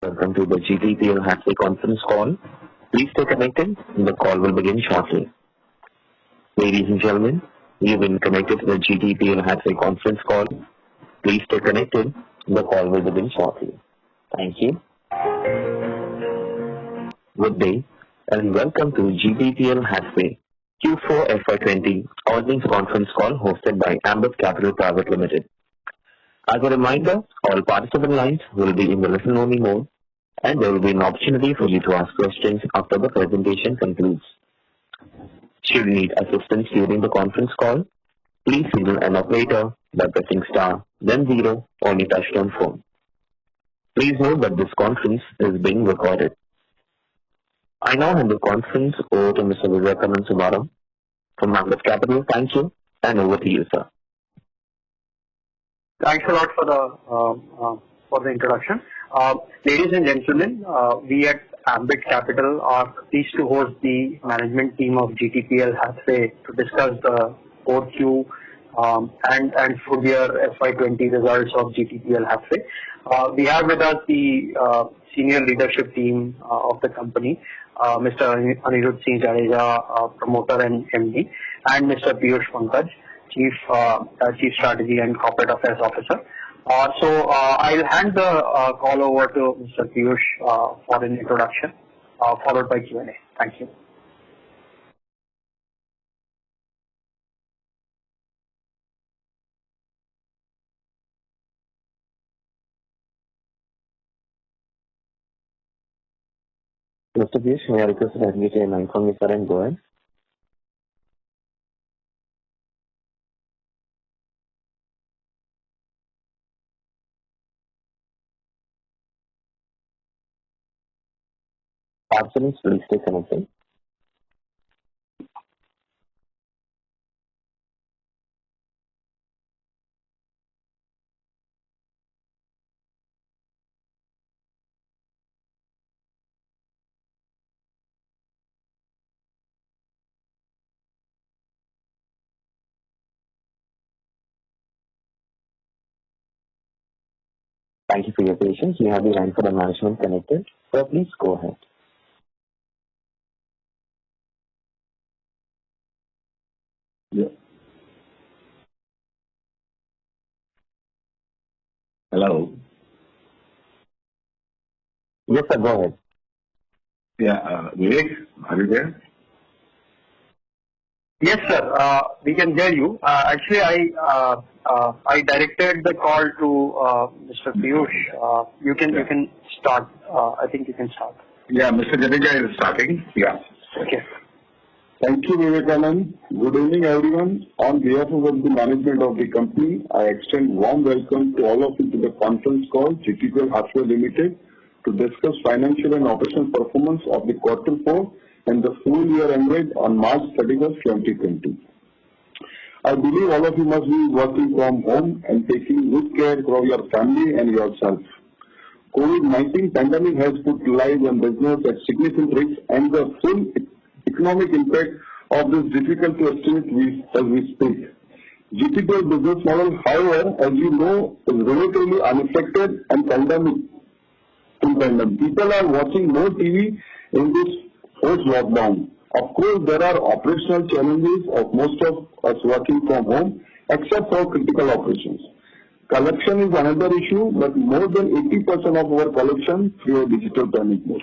Welcome to the GTPL Hathway conference call. Please stay connected. The call will begin shortly. Ladies and gentlemen, you've been connected to the GTPL Hathway conference call. Please stay connected. The call will begin shortly. Thank you. Good day and welcome to GTPL Hathway Q4FY20 earnings conference call hosted by Ambit Capital Private Ltd. As a reminder, all participant lines will be in the listen-only mode, and there will be an opportunity for you to ask questions after the presentation concludes. Should you need assistance during the conference call, please signal an operator by pressing star, then 0 on your touchtone phone. Please note that this conference is being recorded. I now hand the conference over to Mr. Aniruddhasinhji from Ambit Capital. Thank you, and over to you, sir. Thanks a lot for the introduction. Ladies and gentlemen, we at Ambit Capital are pleased to host the management team of GTPL Hathway to discuss the 4Q and full year FY20 results of GTPL Hathway. We have with us the senior leadership team of the company, Mr. Aniruddhasinhji Jadeja, promoter and MD, and Mr. Piyush Pankaj, Chief Strategy and Corporate Affairs Officer. So I'll hand the call over to Mr. Piyush for an introduction, followed by Q&A. Thank you. Mr. Piyush, may I request that you take a line from your side and go ahead? Participants, please stay connected. Thank you for your patience. We have the line for the management connected. So please go ahead. Yeah. Hello. Yes, sir, go ahead. Yeah, Vivek, are you there? Yes, sir. We can hear you. Actually, I directed the call to Mr. Piyush. You can start. I think you can start. Yeah, Mr. Jadeja is starting. Yeah. Okay. Thank you, Vivekanand. Good evening, everyone. On behalf of the management of the company, I extend warm welcome to all of you to the conference call GTPL Hathway Ltd to discuss financial and operational performance of the quarter 4 and the full year ended on March 31st, 2020. I believe all of you must be working from home and taking good care of your family and yourself. COVID-19 pandemic has put lives and business at significant risk, and the full economic impact of this difficult to estimate as we speak. GTPL business model, however, as you know, is relatively unaffected and pandemic. People are watching more TV in this post-lockdown. Of course, there are operational challenges of most of us working from home, except for critical operations. Collection is another issue, but more than 80% of our collection through a digital payment mode.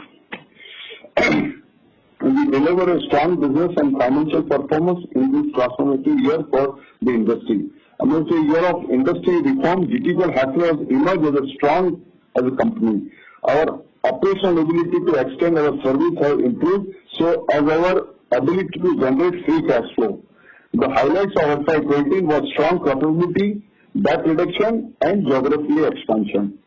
We deliver a strong business and financial performance in this transformative year for the industry. Amidst a year of industry reform, GTPL Hathway has emerged as a strong as a company. Our operational ability to extend our service has improved, so as our ability to generate free cash flow. The highlights of FY20 was strong profitability, debt reduction, and geographical expansion.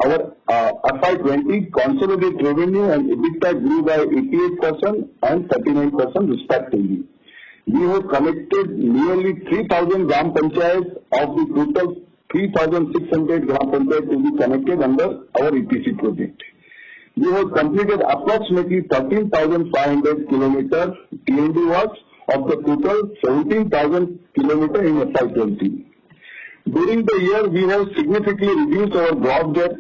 Our FY20 consolidated revenue and EBITDA grew by 88% and 39% respectively. We have connected nearly 3,000 gram panchayats of the total 3,600 gram panchayats to be connected under our EPC project. We have completed approximately 13,500 kilometers T&D works of the total 17,000 kilometers in FY20. During the year, we have significantly reduced our gross debt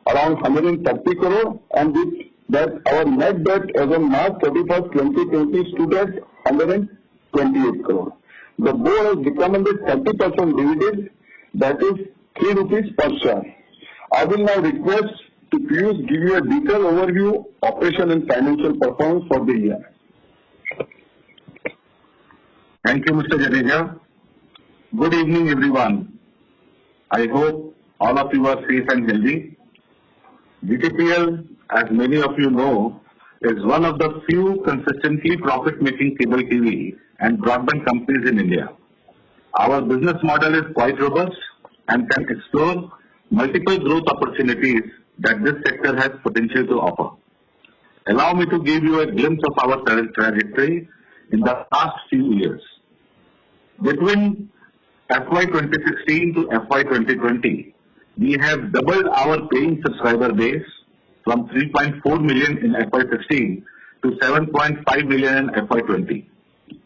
around 130 crore, and with that our net debt as on March 31st, 2020 stood at 128 crore. The board has recommended 30% dividend, that is 3 rupees per share. I will now request to please give you a detailed overview, operation and financial performance for the year. Thank you, Mr. Jadeja. Good evening, everyone. I hope all of you are safe and healthy. GTPL, as many of you know, is one of the few consistently profit-making cable TV and broadband companies in India. Our business model is quite robust and can explore multiple growth opportunities that this sector has potential to offer. Allow me to give you a glimpse of our trajectory in the past few years. Between FY 2016 to FY 2020, we have doubled our paying subscriber base from 3.4 million in FY 16 to 7.5 million in FY 20.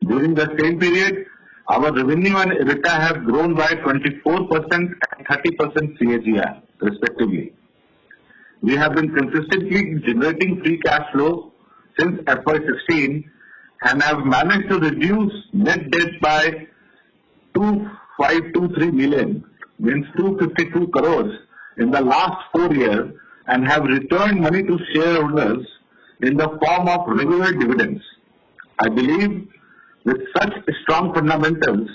During the same period, our revenue and EBITDA have grown by 24% and 30% CAGR, respectively. We have been consistently generating free cash flow since FY 16 and have managed to reduce net debt by 2,523 million, means 252 crores in the last 4 years, and have returned money to shareholders in the form of regular dividends. I believe with such strong fundamentals,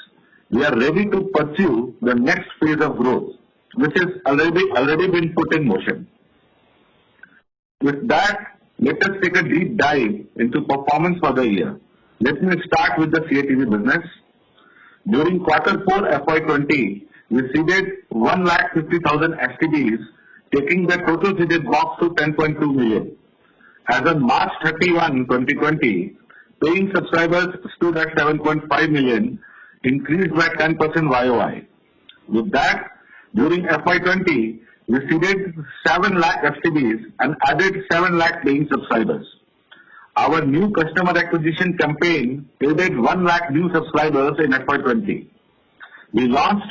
we are ready to pursue the next phase of growth, which has already been put in motion. With that, let us take a deep dive into performance for the year. Let me start with the CATV business. During Q4 FY20, we seeded 150,000 STBs, taking the total seeded box to 10.2 million. As on March 31, 2020, paying subscribers stood at 7.5 million, increased by 10% YOY. With that, during FY20, we seeded 7 lakh STBs and added 7 lakh paying subscribers. Our new customer acquisition campaign added 1 lakh new subscribers in FY20. We launched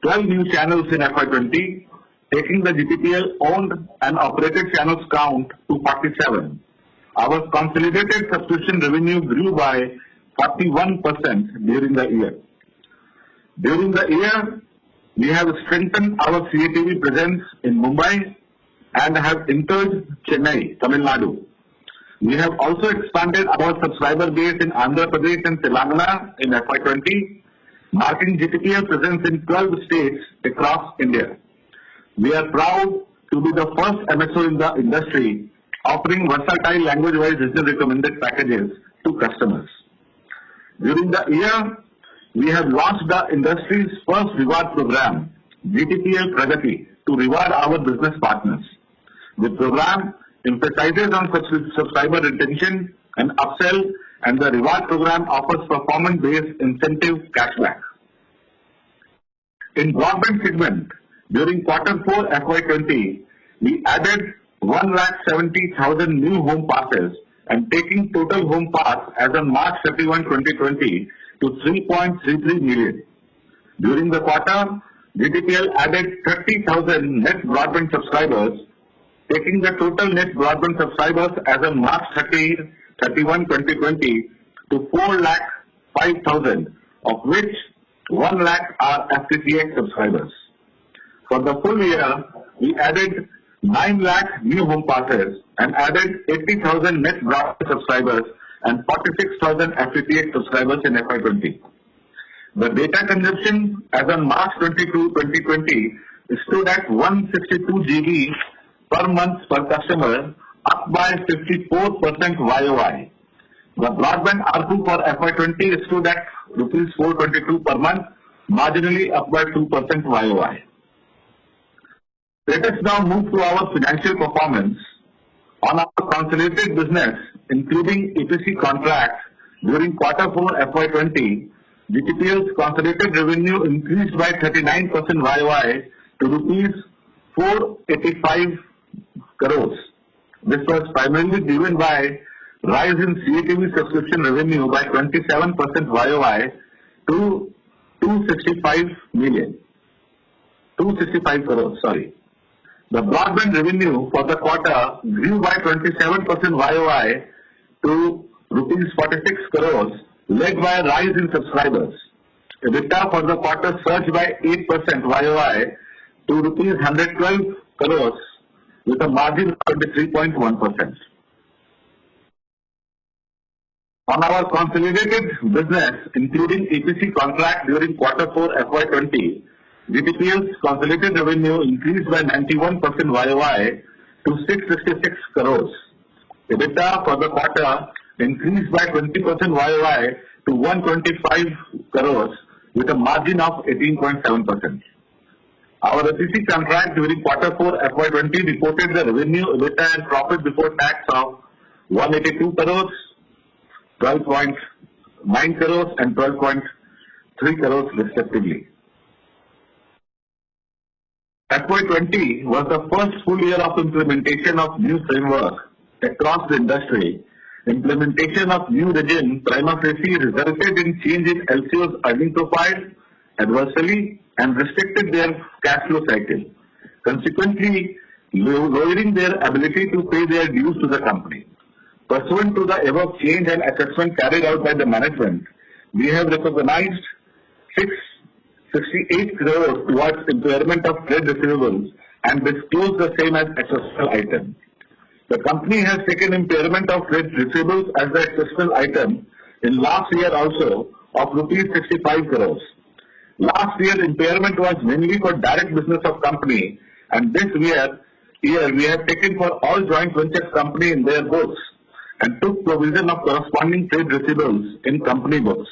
12 new channels in FY20, taking the GTPL owned and operated channels count to 47. Our consolidated subscription revenue grew by 41% during the year. During the year, we have strengthened our CATV presence in Mumbai and have entered Chennai, Tamil Nadu. We have also expanded our subscriber base in Andhra Pradesh and Telangana in FY20, marking GTPL presence in 12 states across India. We are proud to be the first MSO in the industry offering versatile language-wise digital recommended packages to customers. During the year, we have launched the industry's first reward program, GTPL Pragati, to reward our business partners. The program emphasizes on subscriber retention and upsell, and the reward program offers performance-based incentive cashback. In broadband segment, during Q4 FY20, we added 170,000 new home passes and taking total home pass as on March 31, 2020 to 3.33 million. During the quarter, GTPL added 30,000 net broadband subscribers, taking the total net broadband subscribers as on March 31, 2020 to 4,05,000, of which 1 lakh are FTTX subscribers. For the full year, we added 9 lakh new home passes and added 80,000 net broadband subscribers and 46,000 FTTX subscribers in FY20. The data consumption as on March 22, 2020 stood at 162 GB per month per customer, up by 54% YOY. The broadband ARPU for FY20 stood at rupees 422 per month, marginally up by 2% YOY. Let us now move to our financial performance. On our consolidated business, including EPC contracts, during Q4 FY20, GTPL's consolidated revenue increased by 39% YOY to rupees 485 crores. This was primarily driven by rise in CATV subscription revenue by 27% YOY to 265 crores. The broadband revenue for the quarter grew by 27% YOY to rupees 46 crores, led by a rise in subscribers. EBITDA for the quarter surged by 8% YOY to rupees 112 crores with a margin of 23.1%. On our consolidated business, including EPC contract during Q4 FY20, GTPL's consolidated revenue increased by 91% YOY to 666 crores. EBITDA for the quarter increased by 20% YOY to 125 crores with a margin of 18.7%. Our EPC contract during Q4 FY20 reported the revenue, EBITDA and profit before tax of 182 crores, 12.9 crores and 12.3 crores respectively. FY20 was the first full year of implementation of new framework across the industry. Implementation of new regime prima facie resulted in change in LCO's earning profile adversely and restricted their cash flow cycle, consequently lowering their ability to pay their dues to the company. Pursuant to the above change and assessment carried out by the management, we have recognized 668 crores towards impairment of trade receivables and disclosed the same as exceptional item. The company has taken impairment of trade receivables as the exceptional item in last year also of rupees 65 crores. Last year impairment was mainly for direct business of company, and this year we have taken for all joint ventures company in their books and took provision of corresponding trade receivables in company books.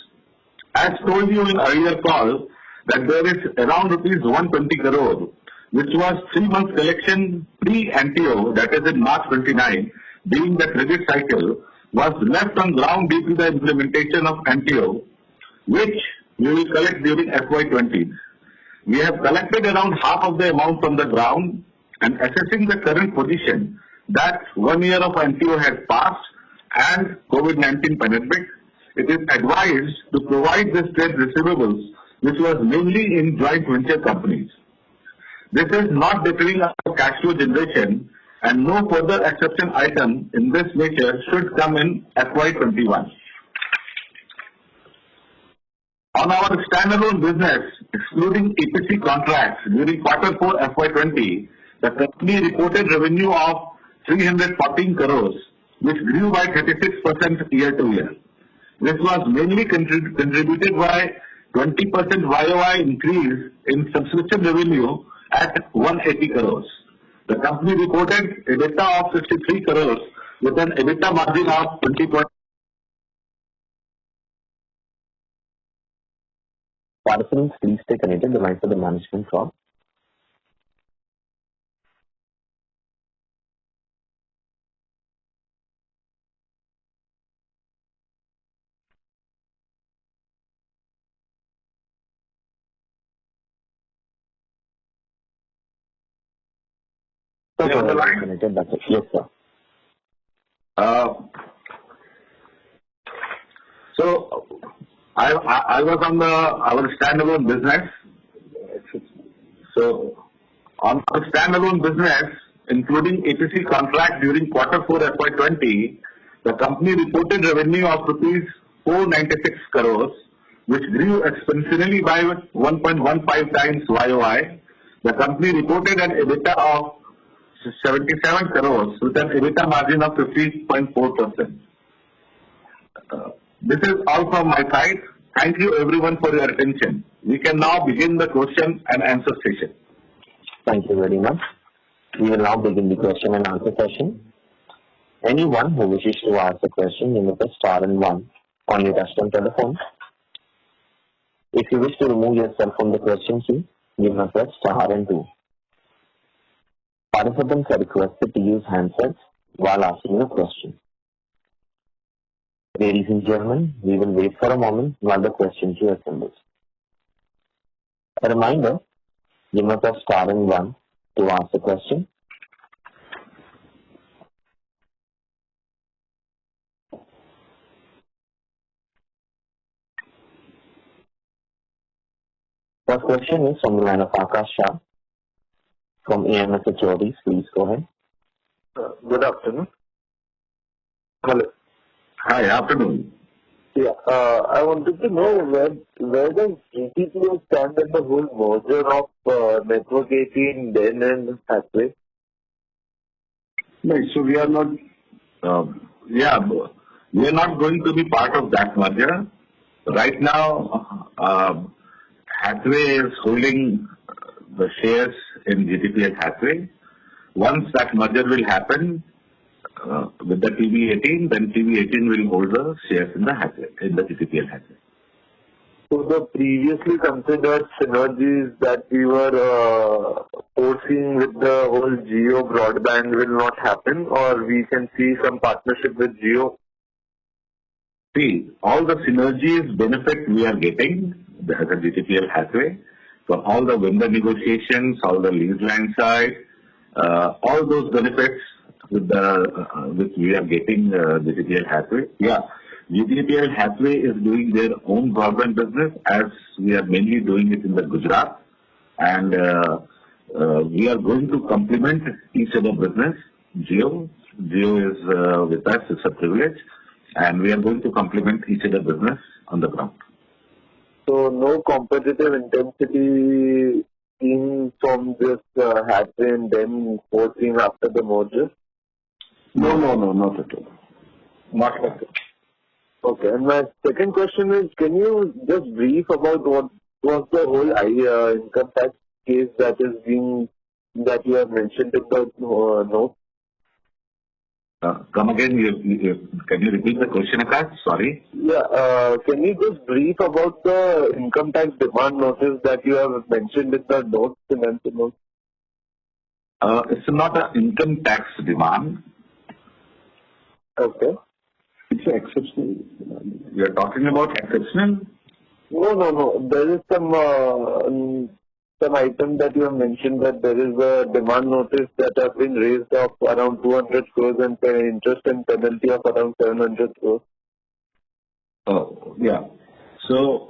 As told you in earlier call that there is around rupees 120 crore, which was 3 months collection pre-NTO, that is in March 29, being the credit cycle, was left on ground due to the implementation of NTO, which we will collect during FY20. We have collected around half of the amount from the ground, and assessing the current position that 1 year of NTO has passed and COVID-19 pandemic, it is advised to provide this trade receivables, which was mainly in joint venture companies. This is not deterring our cash flow generation, and no further exception item in this nature should come in FY21. On our standalone business, excluding EPC contracts during Q4 FY20, the company reported revenue of 314 crores, which grew by 36% year to year. This was mainly contributed by 20% YOY increase in subscription revenue at 180 crores. The company reported EBITDA of 63 crores with an EBITDA margin of 20%. Participants, please stay connected. The line for the management call. On the line. Yes, sir. So I was on our standalone business. So on our standalone business, including EPC contract during Q4 FY20, the company reported revenue of rupees 496 crores, which grew exponentially by 1.15 times YOY. The company reported an EBITDA of 77 crores with an EBITDA margin of 50.4%. This is all from my side. Thank you everyone for your attention. We can now begin the question and answer session. Thank you very much. We will now begin the question and answer session. Anyone who wishes to ask a question, you may press star and 1 on your touchtone telephone. If you wish to remove yourself from the question queue, you may press star and 2. Participants are requested to use handsets while asking a question. Ladies and gentlemen, we will wait for a moment while the question queue assembles. A reminder, you may press star and 1 to ask a question. First question is from the line of Akash Shah from AMS Securities. Please go ahead. Good afternoon. Hello. Hi, afternoon. Yeah, I wanted to know where does GTPL stand in the whole merger of Network 18, Den and Hathway? No, so we are not. We are not going to be part of that merger. Right now, Hathway is holding the shares in GTPL Hathway. Once that merger will happen with the TV18, then TV18 will hold the shares in the Hathway, in the GTPL Hathway. So the previously considered synergies that we were foreseeing with the whole Jio broadband will not happen, or we can see some partnership with Jio? See, all the synergies benefit we are getting as a GTPL Hathway for all the vendor negotiations, all the lease line side, all those benefits which we are getting GTPL Hathway. Yeah, GTPL Hathway is doing their own broadband business as we are mainly doing it in the Gujarat, and we are going to complement each other business. Jio is with us, it's a privilege, and we are going to complement each other business on the ground. So no competitive intensity seen from this Hathway and then foreseen after the merger? No, not at all. Not at all. Okay, and my second question is, can you just brief about what was the whole income tax case that you have mentioned in the note? Come again, can you repeat the question, Akash? Sorry. Yeah, can you just brief about the income tax demand notice that you have mentioned in the note, financial note? It's not an income tax demand. Okay. It's an exceptional. We are talking about exceptional? No. There is some item that you have mentioned that there is a demand notice that has been raised of around 200 crores and interest and penalty of around 700 crores. Oh, yeah. So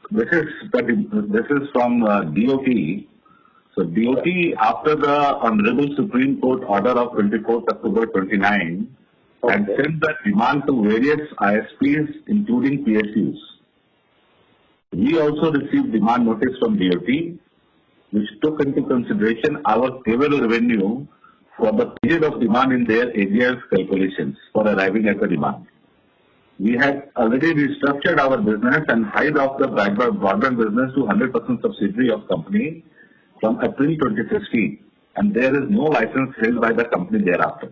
this is from DOT. So DOT, after the Honorable Supreme Court order of 24th October 29, had sent the demand to various ISPs, including PSUs. We also received demand notice from DOT, which took into consideration our cable revenue for the period of demand in their areas calculations for arriving at the demand. We had already restructured our business and hived off the broadband business to 100% subsidiary of company from April 2016, and there is no license held by the company thereafter.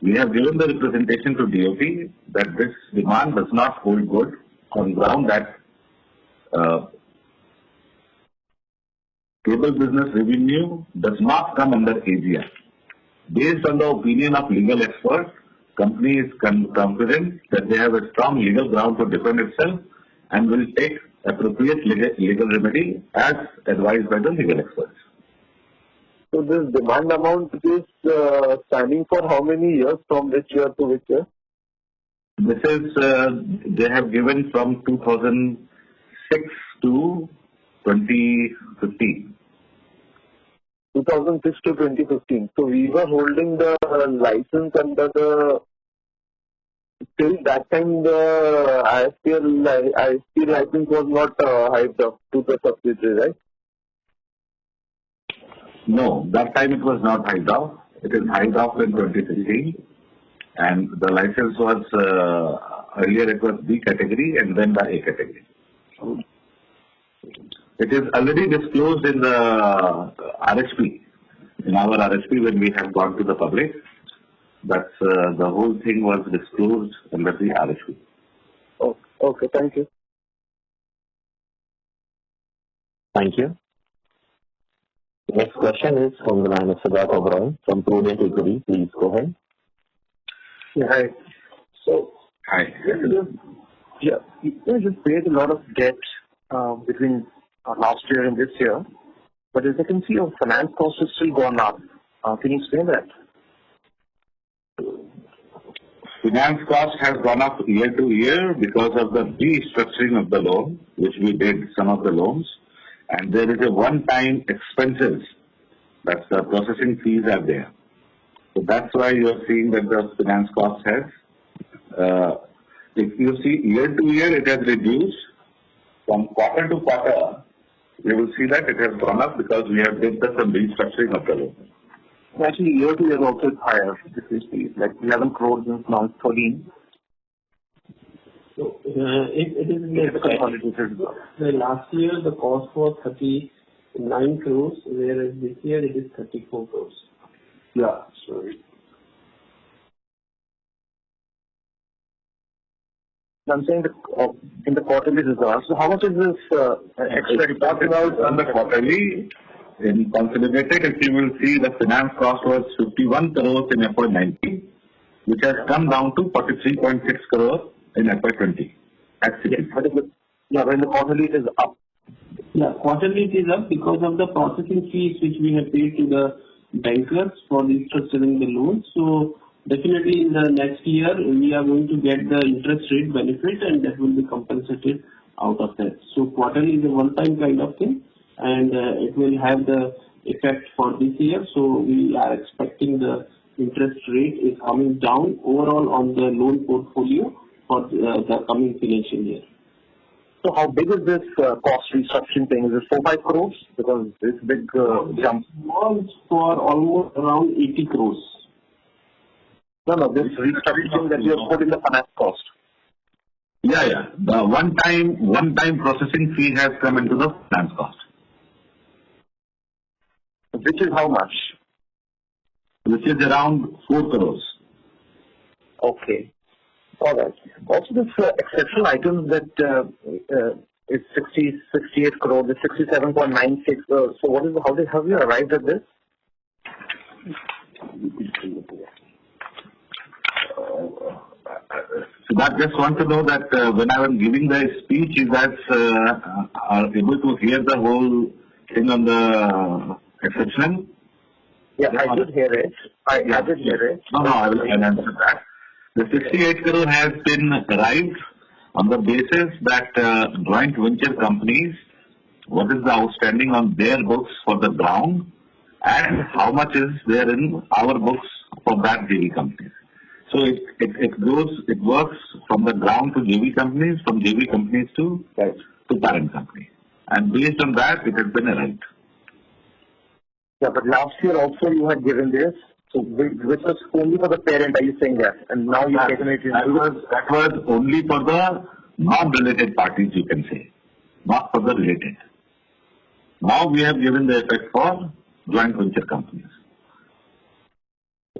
We have given the representation to DOT that this demand does not hold good on ground that cable business revenue does not come under AGR. Based on the opinion of legal experts, company is confident that they have a strong legal ground to defend itself and will take appropriate legal remedy as advised by the legal experts. So this demand amount is standing for how many years, from which year to which year? This is, they have given from 2006 to 2015. 2006 to 2015. So we were holding the license under the, till that time the ISP license was not hived up to the subsidiary, right? No, that time it was not hived off. It is hived off in 2016, and the license was, earlier it was B category and then the A category. It is already disclosed in the RHP, in our RHP when we have gone to the public. That's the whole thing was disclosed under the RHP. Oh, okay, thank you. Thank you. Next question is from the line of Siddharth Oberoi from Prudent Equity. Please go ahead. Yeah, hi. So, Hi. you just paid a lot of debt between last year and this year, but as I can see, your finance cost has still gone up. Can you explain that? Finance cost has gone up year to year because of the restructuring of the loan, which we did some of the loans, and there is a one-time expenses. That's the processing fees are there. So that's why you are seeing that the finance cost has, if you see year to year, it has reduced. From quarter to quarter, you will see that it has gone up because we have did some restructuring of the loan. Actually, year to year also is higher. This is like 11 crores and now 13. So it is consolidated. The last year the cost was 39 crores, whereas this year it is 34 crores. Yeah, sorry. I'm saying in the quarterly results. So how much is this extra deposit about on the quarterly? In consolidated, if you will see, the finance cost was 51 crores in FY19, which has come down to 43.6 crores in FY20. Yeah, but in the quarterly it is up. Yeah, quarterly it is up because of the processing fees which we have paid to the bankers for restructuring the loan. So definitely in the next year we are going to get the interest rate benefit and that will be compensated out of that. So quarterly is a one-time kind of thing and it will have the effect for this year. So we are expecting the interest rate is coming down overall on the loan portfolio for the coming financial year. So how big is this cost restructuring thing? Is it 4-5 crores? Because this big jump was for almost around 80 crores. No, this restructuring that you have put in the finance cost. Yeah. The one-time processing fee has come into the finance cost. Which is how much? Which is around 4 crores. Okay. All right. Also, this exceptional item that is 68 crores, is 67.96 crores. So what is how have you arrived at this? So I just want to know that when I was giving the speech, you guys are able to hear the whole thing on the exceptional? Yeah, I did hear it. I did hear it. No, I will answer that. The 68 crore has been arrived on the basis that joint venture companies, what is the outstanding on their books for the ground and how much is there in our books for that JV companies. So it works from the ground to JV companies, from JV companies to parent company. And based on that, it has been arrived. Yeah, but last year also you had given this. So which was only for the parent, are you saying that? And now you've taken it into... That was only for the non-related parties, you can say, not for the related. Now we have given the effect for joint venture companies.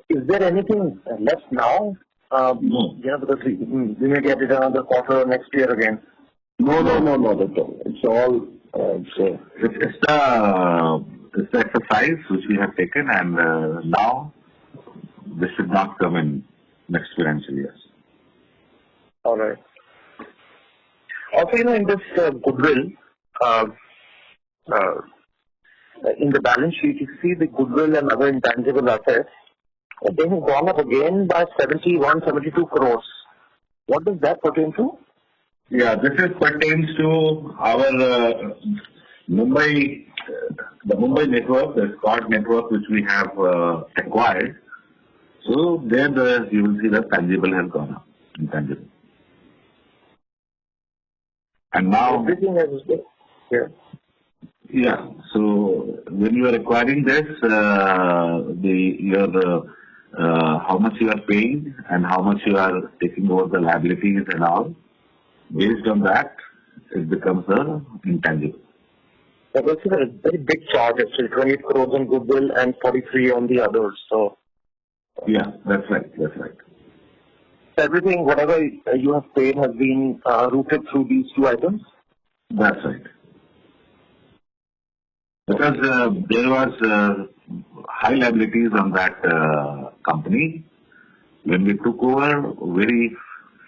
Is there anything left now? No. Yeah, because we may get it another quarter or next year again. No, that's all. It's all... It's the exercise which we have taken and now this should not come in next financial years. All right. Also, in this goodwill, in the balance sheet, you see the goodwill and other intangible assets, they have gone up again by 72 crores. What does that pertain to? Yeah, this pertains to our Mumbai, the Mumbai network, the SCOT network which we have acquired. So there you will see the tangible has gone up, intangible. And now... Everything has been here. Yeah, so when you are acquiring this, how much you are paying and how much you are taking over the liabilities and all, based on that, it becomes intangible. That was a very big charge, actually, 28 crores on goodwill and 43 on the others. So yeah, that's right. Everything, whatever you have paid, has been routed through these two items? That's right. Because there was high liabilities on that company. When we took over, very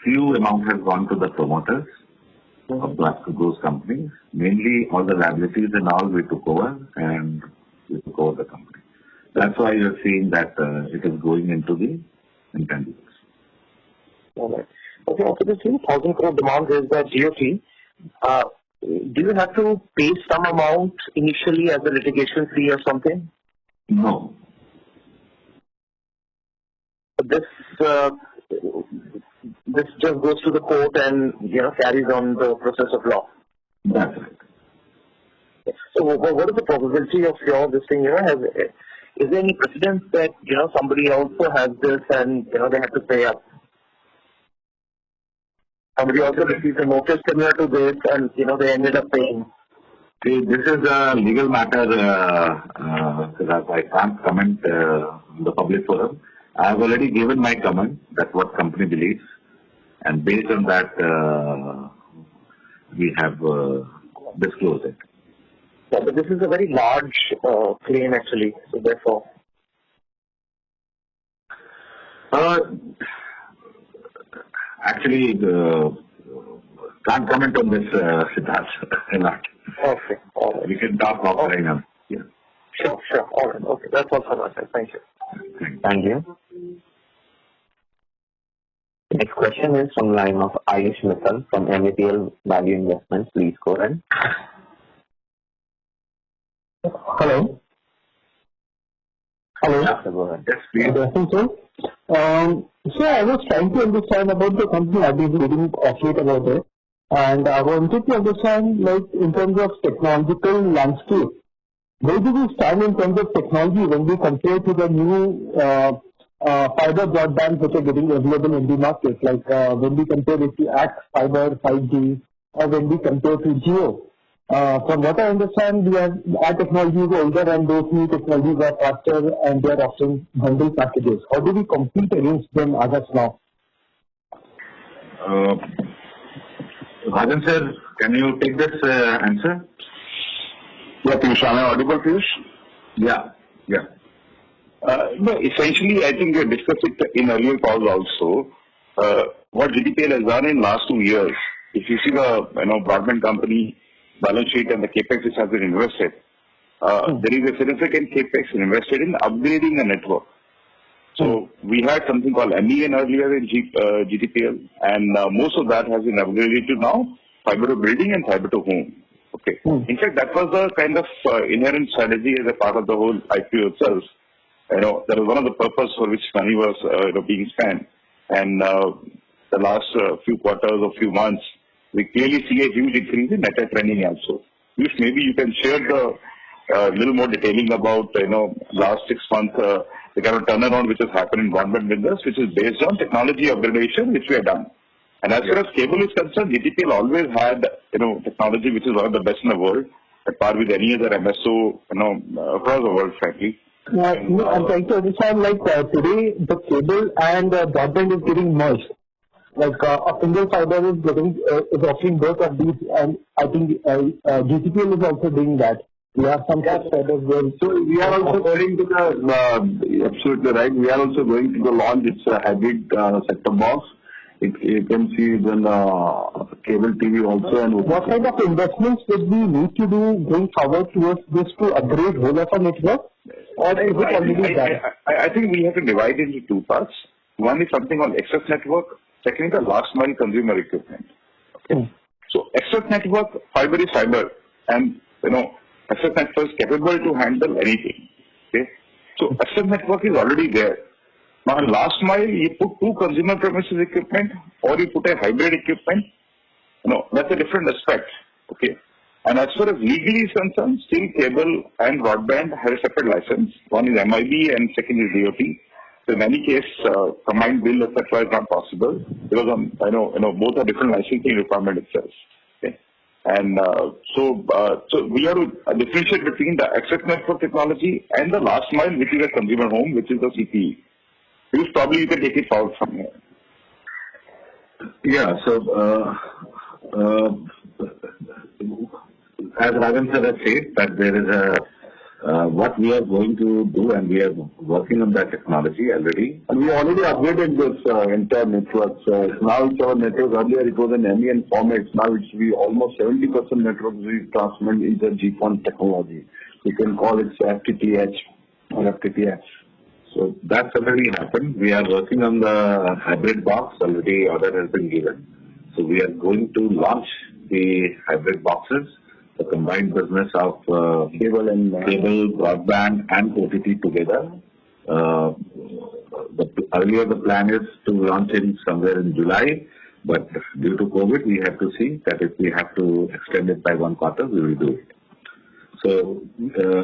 few amount has gone to the promoters of those companies. Mainly all the liabilities and all we took over and we took over the company. That's why you're seeing that it is going into the intangibles. All right. Okay, after this 1,000 crore demand raised by GOT, do you have to pay some amount initially as a litigation fee or something? No. This just goes to the court and carries on the process of law. That's right. So what is the probability of this thing? Is there any precedence that somebody also has this and they have to pay up? Somebody also received a notice similar to this and they ended up paying. See, this is a legal matter. I can't comment in the public forum. I have already given my comment. That's what company believes, and based on that, we have disclosed it. Yeah, but this is a very large claim actually, so therefore. Actually, can't comment on this, Siddharth. Not. Okay, all right. We can talk offline now. Yeah. Sure. All right. Okay, that's all from my side. Thank you. Thank you. Next question is from line of Ayush Mittal from MAPL Value Investments. Please go ahead. Hello. Yeah, go ahead. Yes, please. Good afternoon, sir. So I was trying to understand about the company. I've been reading of late about it, and I wanted to understand, like, in terms of technological landscape, where do we stand in terms of technology when we compare to the new fiber broadband which are getting available in the market? Like when we compare it to ACT Fiber 5G, or when we compare to Jio. From what I understand, our technology is older and those new technologies are faster and they are offering bundle packages. How do we compete against them as of now? Rajan sir, can you take this answer? Yeah, Piyush, am I audible, Piyush? Yeah. No, essentially, I think we discussed it in earlier calls also. What GTPL has done in last 2 years, if you see the broadband company balance sheet and the capex which has been invested, there is a significant capex invested in upgrading the network. So we had something called MEN earlier in GTPL, and most of that has been upgraded to now fiber to building and fiber to home. Okay. In fact, that was the kind of inherent strategy as a part of the whole IPO itself. That was one of the purpose for which money was being spent. And the last few quarters or few months, we clearly see a huge increase in net trending also. Which maybe you can share the little more detailing about last 6 months the kind of turnaround which has happened in broadband business, which is based on technology upgradation which we have done. And as far as cable is concerned, GTPL always had technology which is one of the best in the world, at par with any other MSO across the world, frankly. I'm trying to understand, like today the cable and broadband is getting merged. Like a single fiber is offering both of these, and I think GTPL is also doing that. We have some subscribers where. So we are also going to the absolutely right. We are also going to the launch. It's a hybrid set-top box. You can see it in cable TV also. And what kind of investments would we need to do going forward towards this to upgrade whole of our network? Or is it already done? I think we have to divide it into two parts. One is something on access network. Second is the last mile consumer equipment. Okay. So access network, fiber is fiber, and access network is capable to handle anything. Okay. So access network is already there. Now, in last mile, you put two consumer premises equipment or you put a hybrid equipment. That's a different aspect. Okay. And as far as legally is concerned, still cable and broadband have a separate license. One is MIB and second is DOT. So in any case, combined bill, etc. is not possible because both are different licensing requirement itself. Okay. And so we have to differentiate between the access network technology and the last mile, which is a consumer home, which is the CPE. Which probably you can take it forward from here. Yeah, so as Rajan sir has said, that there is what we are going to do, and we are working on that technology already. And we already upgraded this entire network. So now it's our network. Earlier it was an MEN format. Now it's almost 70% network we transmit is the GPON technology. You can call it FTTH or FTTH. So that's already happened. We are working on the hybrid box. Already order has been given. So we are going to launch the hybrid boxes, the combined business of cable, broadband and OTT together. Earlier the plan is to launch in somewhere in July, but due to COVID we have to see that if we have to extend it by 1 quarter, we will do it. So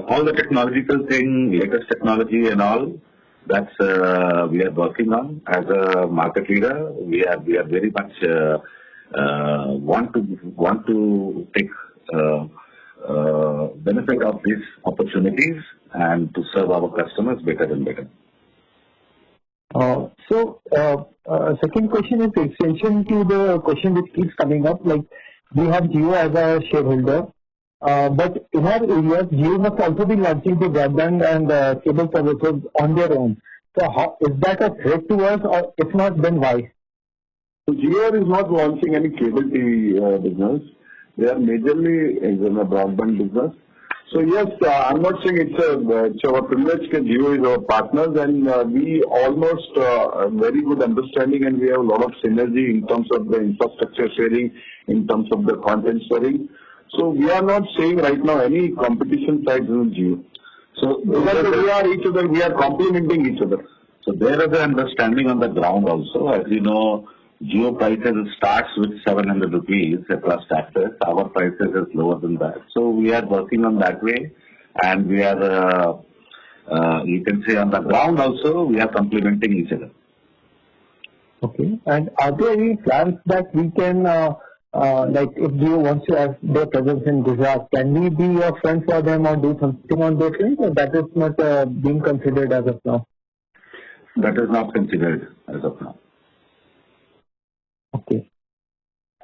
all the technological thing, latest technology and all, that's we are working on. As a market leader, we are very much want to take benefit of these opportunities and to serve our customers better and better. Second question is extension to the question which keeps coming up. Like, we have Jio as a shareholder, but in our areas, Jio must also be launching the broadband and cable services on their own. So, is that a threat to us, or if not, then why? So Jio is not launching any cable TV business. They are majorly in a broadband business. So yes, I'm not saying it's our privilege that Jio is our partners, and we almost very good understanding, and we have a lot of synergy in terms of the infrastructure sharing, in terms of the content sharing. So we are not saying right now any competition sides with Jio. So because we are each other, we are complementing each other. So there is an understanding on the ground also. As you know, Jio prices starts with 700 rupees plus taxes. Our prices is lower than that. So we are working on that way, and we are, you can say on the ground also, we are complementing each other. Okay. And are there any plans that we can, like if Jio wants to have their presence in Gujarat, can we be a friend for them or do something on those things, or that is not being considered as of now? That is not considered as of now. Okay.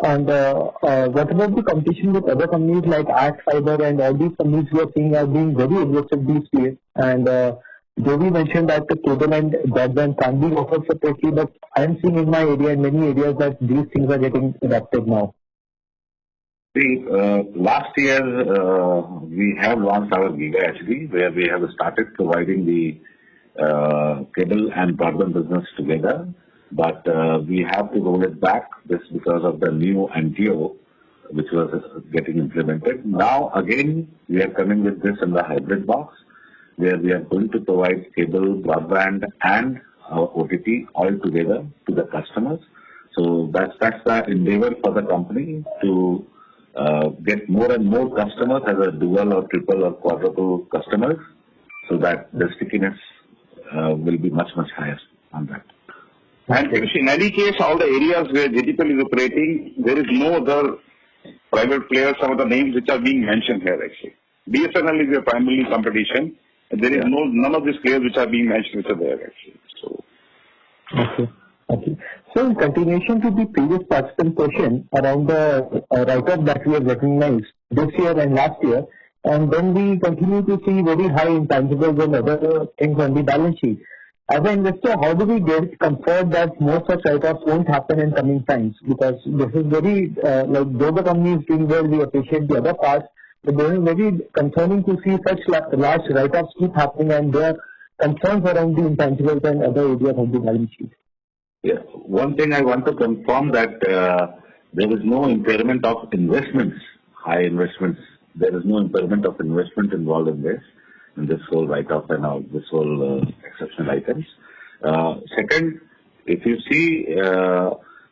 And what about the competition with other companies like Act Fiber and all these companies we are seeing are being very aggressive these days? And Jovi mentioned that the cable and broadband can be offered separately, but I am seeing in my area, in many areas, that these things are getting adopted now. See, last year we have launched our Giga HD, where we have started providing the cable and broadband business together. But we have to roll it back this because of the new NTO which was getting implemented. Now again we are coming with this in the hybrid box, where we are going to provide cable, broadband and our OTT all together to the customers. So that's the endeavor for the company to get more and more customers as a dual or triple or quadruple customers, so that the stickiness will be much higher on that. And in any case, all the areas where GTPL is operating, there is no other private players, some of the names which are being mentioned here actually. BSNL is a primary competition, and there is none of these players which are being mentioned which are there actually. So. Okay. So in continuation to the previous participant question around the write-up that we have recognized this year and last year, and then we continue to see very high intangibles and other things on the balance sheet. As an investor, how do we get comfort that more such write-offs won't happen in coming times? Because this is very, like, though the company is doing well, we appreciate the other parts, but this is very concerning to see such large write-offs keep happening, and there are concerns around the intangibles and other areas of the balance sheet. Yeah. One thing I want to confirm that there is no impairment of investments, high investments. There is no impairment of investment involved in this whole write-off and all, this whole exceptional items. Second, if you see,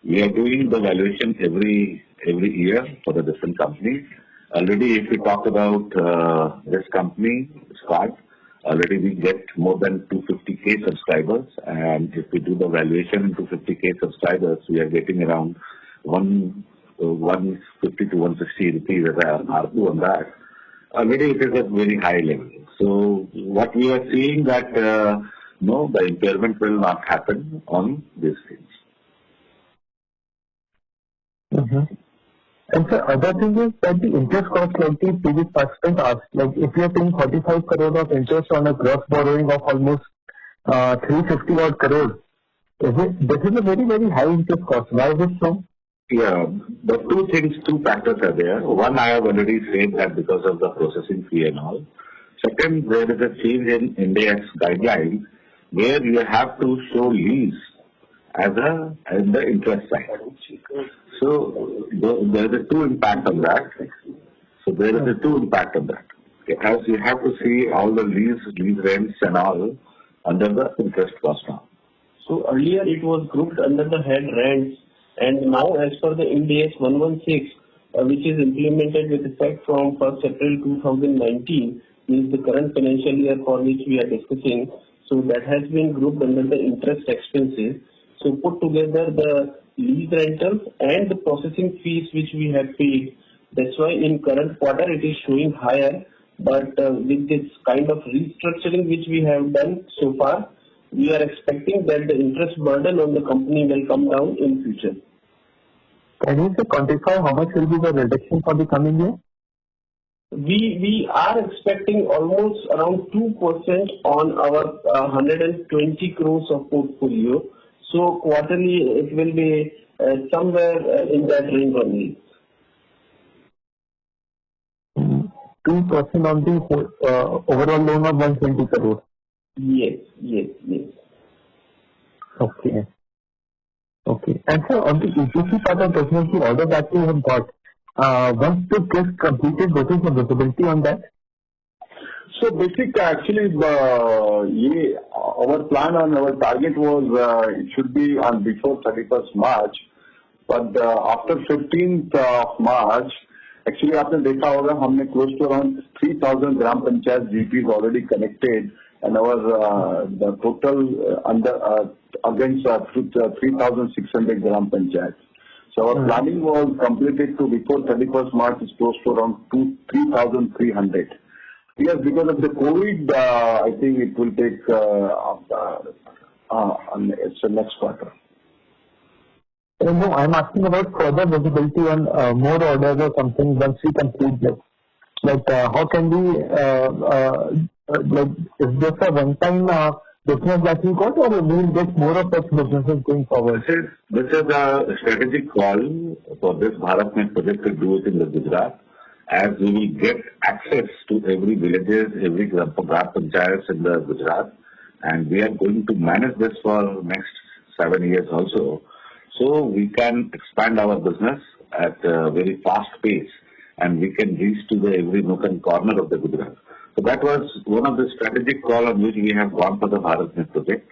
we are doing the valuation every year for the different companies. Already, if we talk about this company, Scott, already we get more than 250K subscribers, and if we do the valuation in 250K subscribers, we are getting around 150 to 160 rupees as an ARPU on that. Already it is at very high level. So what we are seeing that no, the impairment will not happen on these things. Mm-hmm. And the other thing is that the interest cost, like the previous participant asked, like if you are paying 45 crore of interest on a gross borrowing of almost 350 odd crore, this is a very high interest cost. Why is it so? Yeah, the two factors are there. One, I have already said that because of the processing fee and all. Second, there is a change in India's guidelines where you have to show lease in the interest side. So there is a two impact on that. Okay, as you have to see all the lease rents and all under the interest cost now. So earlier it was grouped under the head rents, and now as per the Ind AS 116, which is implemented with effect from 1st April 2019, means the current financial year for which we are discussing. So that has been grouped under the interest expenses. So put together the lease rentals and the processing fees which we have paid. That's why in current quarter it is showing higher. But with this kind of restructuring which we have done so far, we are expecting that the interest burden on the company will come down in future. Can you quantify how much will be the reduction for the coming year? We are expecting almost around 2% on our 120 crores of portfolio. So quarterly it will be somewhere in that range only. 2% on the overall loan of 120 crores. Yes. Okay. And so on the EPC part of business, the order that we have got, once this gets completed, what is the visibility on that? So basically, actually, our plan and our target was it should be on before 31st March, but after 15th of March, actually आपने देखा होगा हमने close to around 3,000 gram panchayat GPs already connected, and our the total against 3,600 gram panchayats. So our planning was completed to before 31st March is close to around 3,300. Yes, because of the COVID, I think it will take it's the next quarter. No, I'm asking about further visibility on more orders or something once we complete this. Like, how can we, is this a one-time business that we got, or we will get more of such businesses going forward? This is a strategic call for this BharatNet project to do it in the Gujarat, as we will get access to every villages, every gram panchayats in the Gujarat, and we are going to manage this for next 7 years also. So we can expand our business at a very fast pace, and we can reach to the every nook and corner of the Gujarat. So that was one of the strategic call on which we have gone for the BharatNet project.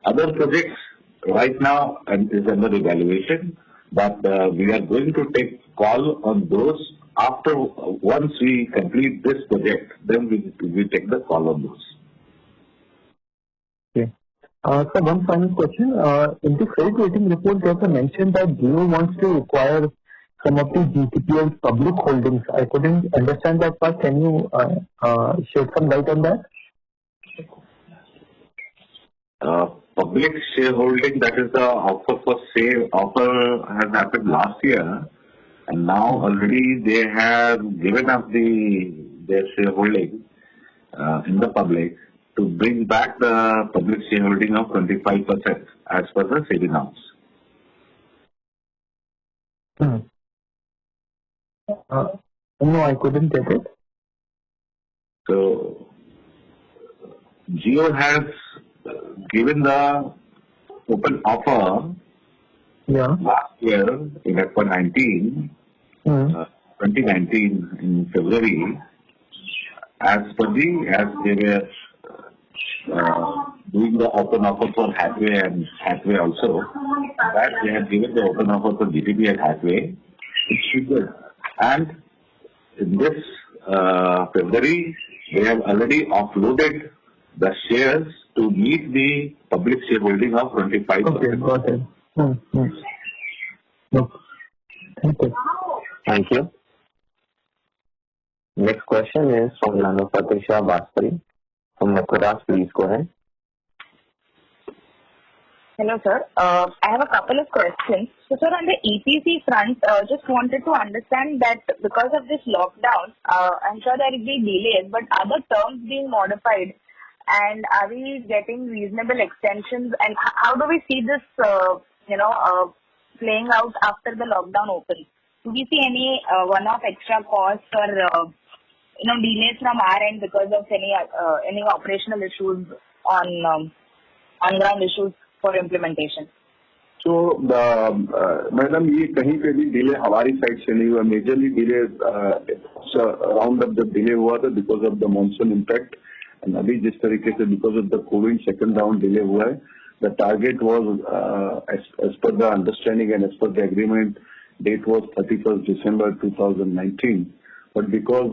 Other projects right now is under evaluation, but we are going to take call on those after once we complete this project. Then we take the call on those. Okay. So one final question. In the credit rating report, there's a mention that Jio wants to acquire some of the GTPL's public holdings. I couldn't understand that part. Can you shed some light on that? Public shareholding, that is the offer for sale. Offer has happened last year, and now already they have given up their shareholding in the public to bring back the public shareholding of 25% as per the SEBI norms. No, I couldn't get it. So, Jio has given the open offer last year in FY19, 2019 in February, as they were doing the open offer for Hathway and Hathway also, that they have given the open offer for GTPL Hathway. And in this February, they have already offloaded the shares to meet the public shareholding of 25%. Okay, got it. Thank you. Next question is from Patricia Baspari from Nakuras. Please go ahead. Hello, sir. I have a couple of questions. So, sir, on the EPC front, just wanted to understand that because of this lockdown, I'm sure there will be delays, but are the terms being modified? And are we getting reasonable extensions? And how do we see this, playing out after the lockdown opens? Do we see any one-off extra costs or, delays from our end because of any operational issues on ground issues for implementation? So, madam ये कहीं पे भी delay हमारी side से नहीं हुआ. Majorly delay round up the delay हुआ था because of the monsoon impact. And अभी जिस तरीके से because of the covid second round delay हुआ है, the target was as per the understanding and as per the agreement date was 31st December 2019. But because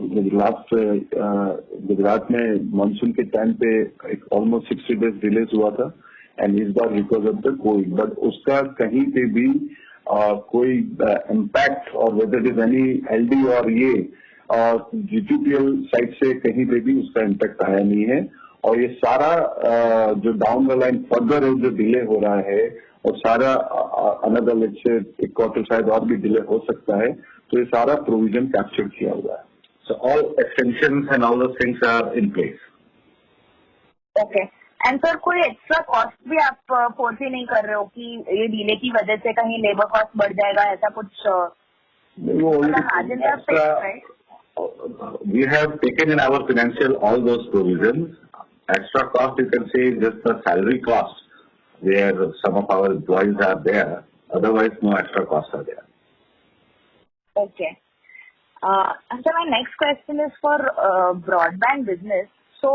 Gujarat में monsoon के time पे almost 60 days delays हुआ था एंड इस बार because of the covid. But उसका कहीं पे भी कोई इम्पैक्ट और वेदर इज एनी एलडी और ये जीटीपीएल साइड से कहीं पे भी उसका इम्पैक्ट आया नहीं है. और ये सारा जो डाउन द लाइन फर्दर है जो डिले हो रहा है और सारा अनदर लेट्स से एक क्वार्टर शायद और भी डिले हो सकता है, तो ये सारा प्रोविजन कैप्चर किया हुआ है. So all extensions and all those things are in place. Okay. And sir कोई एक्स्ट्रा कॉस्ट भी आप फोर्सी नहीं कर रहे हो कि ये डिले की वजह से कहीं लेबर कॉस्ट बढ़ जाएगा, ऐसा कुछ? We have taken in our financial all those provisions. Extra cost you can say is just the salary cost where some of our employees are there. Otherwise no extra costs are there. Okay. And so my next question is for broadband business. So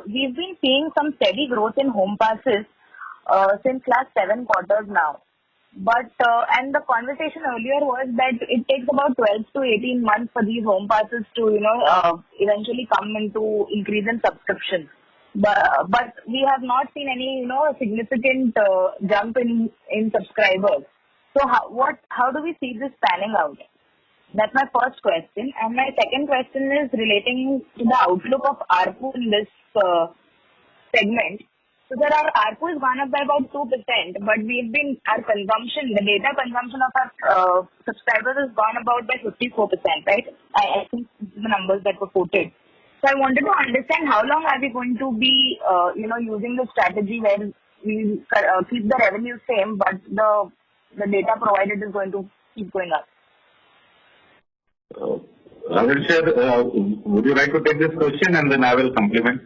we've been seeing some steady growth in home passes since last 7 quarters now. But and the conversation earlier was that it takes about 12 to 18 months for these home passes to eventually come into increase in subscription. But we have not seen any significant jump in subscribers. So how do we see this panning out? That's my first question. And my second question is relating to the outlook of ARPU in this segment. So there our ARPU has gone up by about 2%, but our consumption, the data consumption of our subscribers has gone about by 54%, right? I think the numbers that were quoted. So I wanted to understand how long are we going to be, using the strategy where we keep the revenue same, but the data provided is going to keep going up. Rajan sir, would you like to take this question and then I will complement?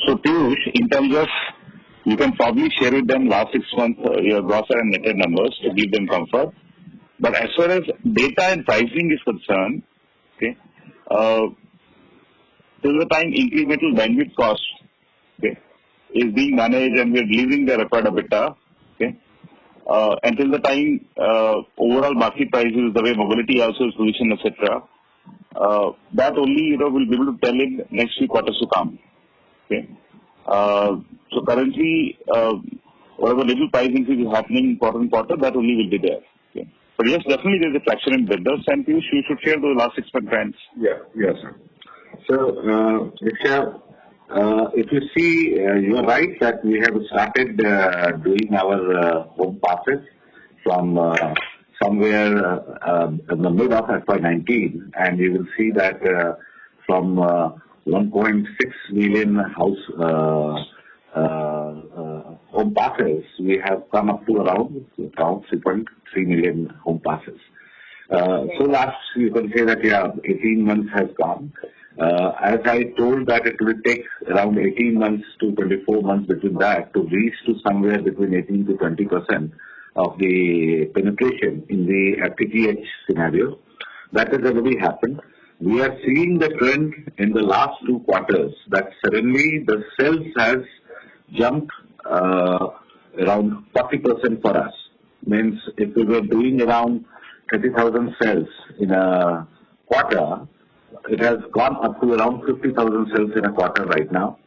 So Piyush, in terms of, you can probably share with them last 6 months your gross and netted numbers to give them comfort. But as far as data and pricing is concerned, okay, till the time incremental bandwidth cost, okay, is being managed and we are delivering the required EBITDA, okay, until the time overall market prices, the way mobility also is positioned, etc., that only will be able to tell in next few quarters to come. Okay. So currently, whatever little price increase is happening quarter, that only will be there. Okay. But yes, definitely there is a traction in builders, and you should share those last 6 month trends. Yeah, yes. So, Diksha, if you see, you are right that we have started doing our home passes from somewhere in the mid of FY19, and you will see that from 1.6 million house home passes, we have come up to around 3.3 million home passes. So last, you can say that 18 months has gone. As I told that it will take around 18 months to 24 months between that to reach to somewhere between 18 to 20% of the penetration in the FTTH scenario. That has already happened. We are seeing the trend in the last 2 quarters that suddenly the sales has jumped around 40% for us. Means if we were doing around 30,000 sales in a quarter, it has gone up to around 50,000 sales in a quarter right now.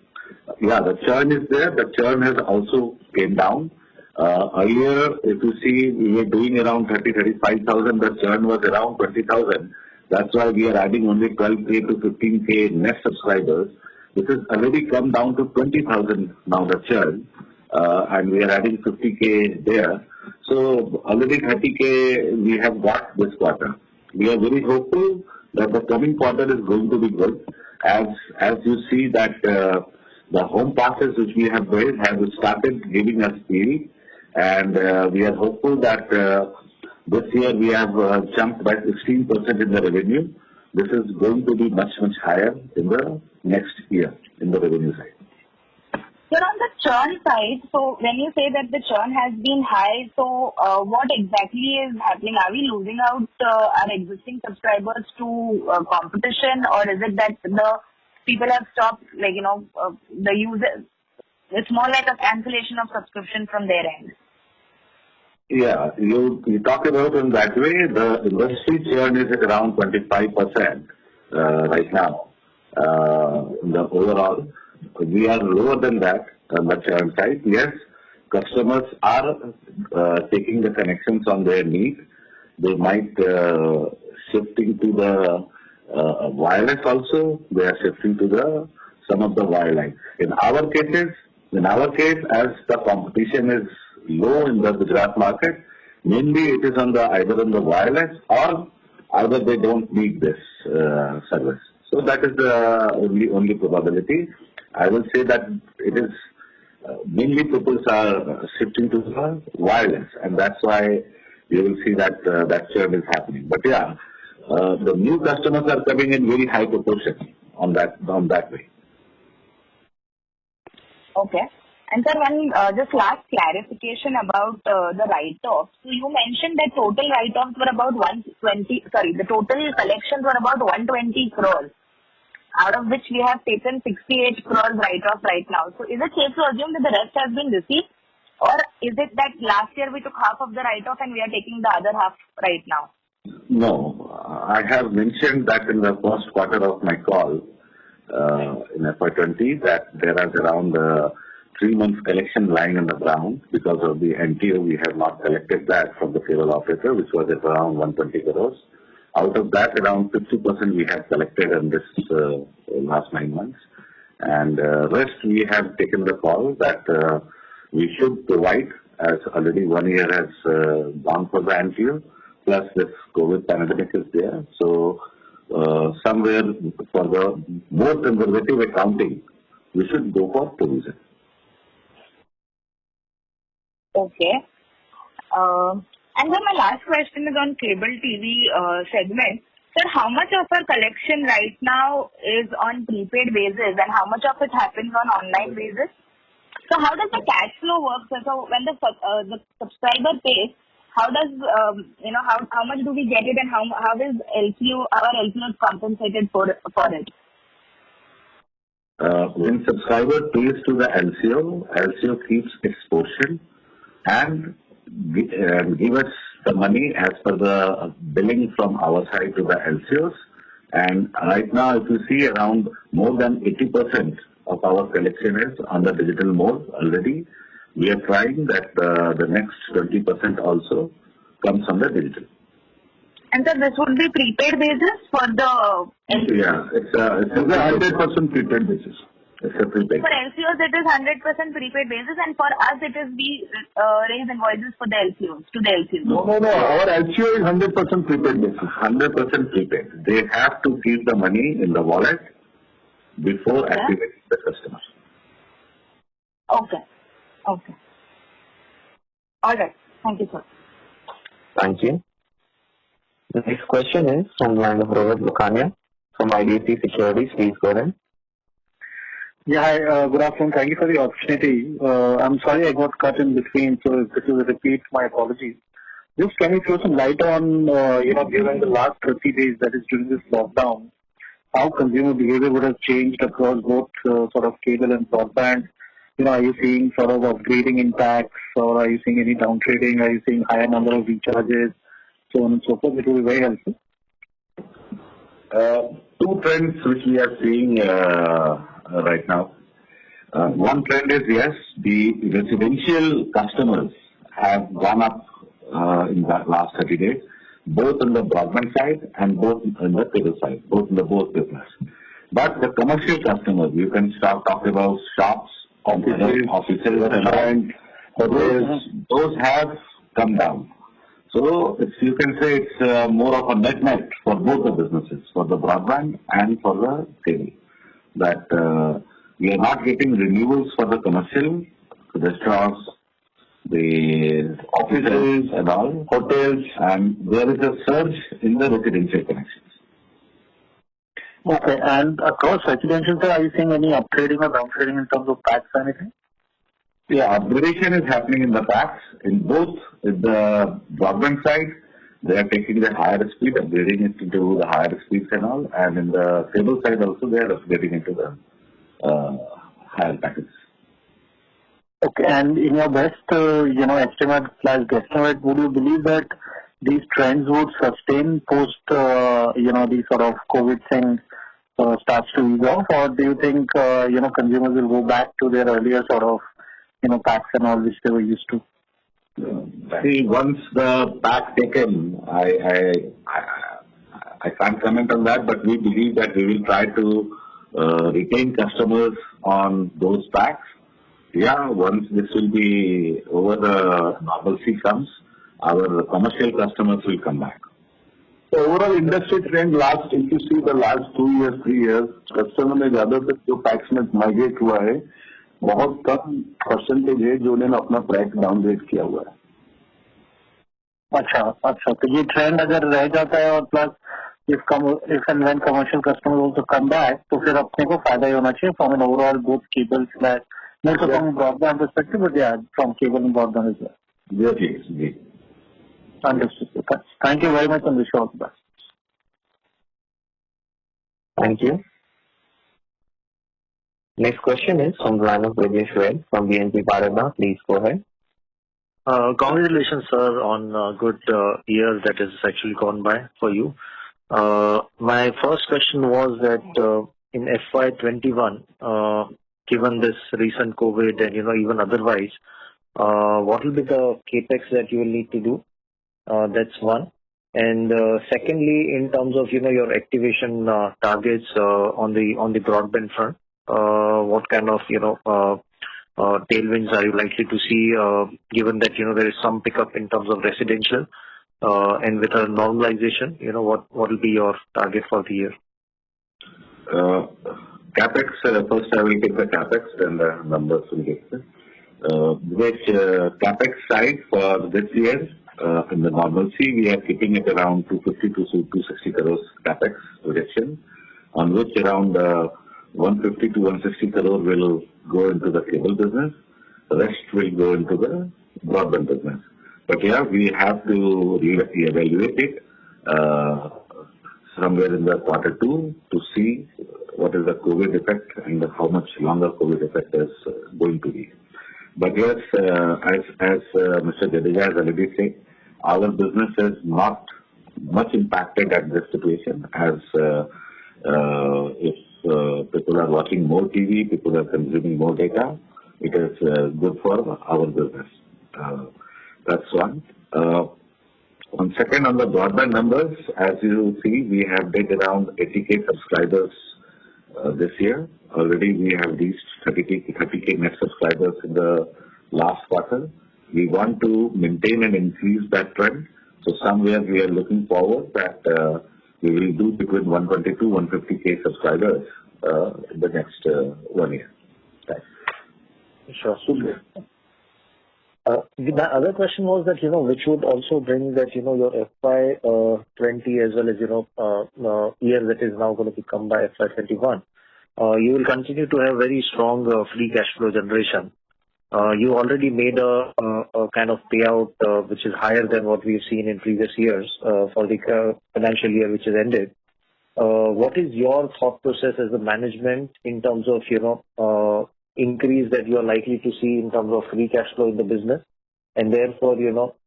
Yeah, the churn is there. The churn has also came down. Earlier, if you see, we were doing around 35,000. The churn was around 20,000. That's why we are adding only 12K to 15K net subscribers. This has already come down to 20,000 now, the churn, and we are adding 50K there. So already 30K we have got this quarter. We are very hopeful that the coming quarter is going to be good. As you see that the home passes which we have built have started giving us yield, and we are hopeful that this year we have jumped by 16% in the revenue. This is going to be much higher in the next year in the revenue side. So on the churn side, so when you say that the churn has been high, so what exactly is happening? Are we losing out our existing subscribers to competition, or is it that the people have stopped, the users? It's more like a cancellation of subscription from their end. Yeah, you talk about in that way. The industry churn is at around 25% right now. In the overall, we are lower than that on the churn side. Yes, customers are taking the connections on their need. They might shifting to the wireless also. They are shifting to some of the wireline. In our case, as the competition is low in the Gujarat market, mainly it is either on the wireless or either they don't need this service. So that is the only probability. I will say that it is mainly people are shifting to the wireless, and that's why you will see that that churn is happening. But yeah, the new customers are coming in very high proportion on that way. Okay. And sir, one just last clarification about the write-offs. So you mentioned that total write-offs were about the total collections were about 120 crores, out of which we have taken 68 crores write-off right now. So is it safe to assume that the rest has been received? Or is it that last year we took half of the write-off and we are taking the other half right now? No, I have mentioned that in the first quarter of my call in FY20 that there is around 3 months collection lying on the ground because of the NTO. We have not collected that from the payroll operator, which was at around 120 crores. Out of that, around 50% we have collected in this last 9 months. And rest we have taken the call that we should provide, as already 1 year has gone for the NTO, plus this COVID pandemic is there. So somewhere for the more conservative accounting, we should go for provision. Okay. And then my last question is on cable TV segment. Sir, how much of our collection right now is on prepaid basis and how much of it happens on online basis? So how does the cash flow work? So when the subscriber pays, how does how much do we get it, and how is our LCO compensated for it? When subscriber pays to the LCO keeps its portion and give us the money as per the billing from our side to the LCOs. And right now, if you see, around more than 80% of our collection is on the digital mode already. We are trying that the next 20% also comes on the digital. And so this would be prepaid basis for the LCOs? Yeah, it's a 100% prepaid basis. It's a prepaid. For LCOs, it is 100% prepaid basis, and for us, it is we raise invoices for the LCOs, to the LCOs. No. Our LCO is 100% prepaid basis. 100% prepaid. They have to keep the money in the wallet before activating the customer. Okay. All right. Thank you, sir. Thank you. The next question is from the line of Robert Lucania from IDFC Securities. Please go ahead. Yeah, hi, good afternoon. Thank you for the opportunity. I'm sorry I got cut in between, so if this is a repeat, my apologies. Just can you throw some light on, during the last 30 days, that is during this lockdown, how consumer behavior would have changed across both sort of cable and broadband? Are you seeing sort of upgrading impacts, or are you seeing any downtrading? Are you seeing higher number of recharges, so on and so forth? It will be very helpful. Two trends which we are seeing right now. One trend is, yes, the residential customers have gone up in the last 30 days, both on the broadband side and both on the cable side, both in the both business. But the commercial customers, you can start talking about shops, offices, and those have come down. So you can say it's more of a net for both the businesses, for the broadband and for the cable. That we are not getting renewals for the commercial, restaurants, the offices and all, hotels, and there is a surge in the residential connections. Okay. And across residential, sir, are you seeing any upgrading or downgrading in terms of packs or anything? Yeah, upgradation is happening in the packs. In both the broadband side, they are taking the higher speed, upgrading it into the higher speeds and all. And in the cable side also, they are upgrading into the higher packages. Okay. And in your best, estimate/guesstimate, would you believe that these trends would sustain post, these sort of COVID thing starts to ease off, or do you think, consumers will go back to their earlier sort of, packs and all which they were used to? See, once the pack taken, I can't comment on that, but we believe that we will try to retain customers on those packs. Yeah, once this will be over, the normalcy comes, our commercial customers will come back. So overall industry trend if you see the last 2 years, 3 years, customer ने ज्यादातर जो PACS में migrate हुआ है, बहुत कम percentage है जो उन्होंने अपना पैक डाउनग्रेड किया हुआ है. अच्छा, तो ये ट्रेंड अगर रह जाता है और plus if and when commercial customers also come back, तो फिर अपने को फायदा ही होना चाहिए from an overall both cable slash, not so from broadband perspective, but yeah, from cable and broadband as well. Yes. Understood. Thank you very much and wish you all the best. Thank you. Next question is from the line of Rajesh Red from BNP Paribas. Please go ahead. Congratulations, sir, on good year that has actually gone by for you. My first question was that in FY21, given this recent COVID and even otherwise, what will be the capex that you will need to do? That's one. And secondly, in terms of your activation targets on the broadband front, what kind of tailwinds are you likely to see, given that there is some pickup in terms of residential, and with a normalization, what will be your target for the year? Capex, first I will take the capex, then the numbers will get there. Capex side for this year, in the normalcy, we are keeping it around 250 to 260 crores capex projection, on which around 150 to 160 crore will go into the cable business. The rest will go into the broadband business. But yeah, we have to evaluate it somewhere in the Q2 to see what is the COVID effect and how much longer COVID effect is going to be. But yes, as Mr. Jadeja has already said, our business is not much impacted at this situation, as if people are watching more TV, people are consuming more data, it is good for our business. That's one. On second, on the broadband numbers, as you see, we have did around 80K subscribers this year. Already we have reached 30K net subscribers in the last quarter. We want to maintain and increase that trend. So somewhere we are looking forward that we will do between 120 to 150K subscribers in the next 1 year. Thanks. Sure. The other question was that, which would also bring that, your FY20 as well as, year that is now going to become by FY21. You will continue to have very strong free cash flow generation. You already made a kind of payout which is higher than what we've seen in previous years for the financial year which has ended. What is your thought process as a management in terms of, increase that you are likely to see in terms of free cash flow in the business? And therefore,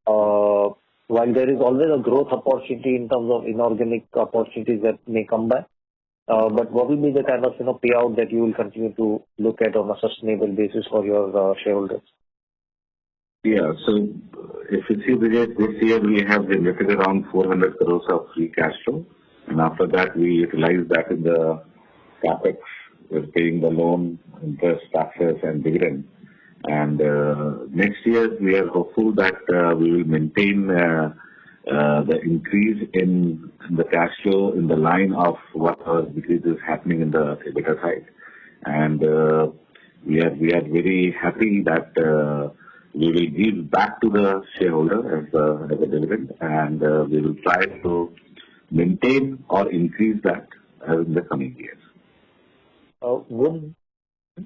while there is always a growth opportunity in terms of inorganic opportunities that may come by, but what will be the kind of payout that you will continue to look at on a sustainable basis for your shareholders? Yeah, so if you see, Vijay, this year we have generated around 400 crores of free cash flow, and after that we utilize that in the capex, with paying the loan, interest, taxes, and dividend. And next year we are hopeful that we will maintain the increase in the cash flow in the line of what decrease is happening in the EBITDA side. And we are very happy that we will give back to the shareholder as a dividend, and we will try to maintain or increase that in the coming years. Would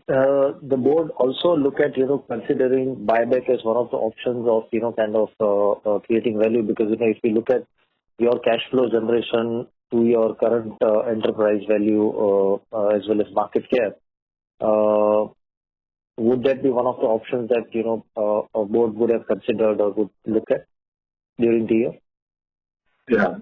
the board also look at, considering buyback as one of the options of, creating value? Because, if you look at your cash flow generation to your current enterprise value as well as market cap, would that be one of the options that, a board would have considered or would look at during the year? Yeah,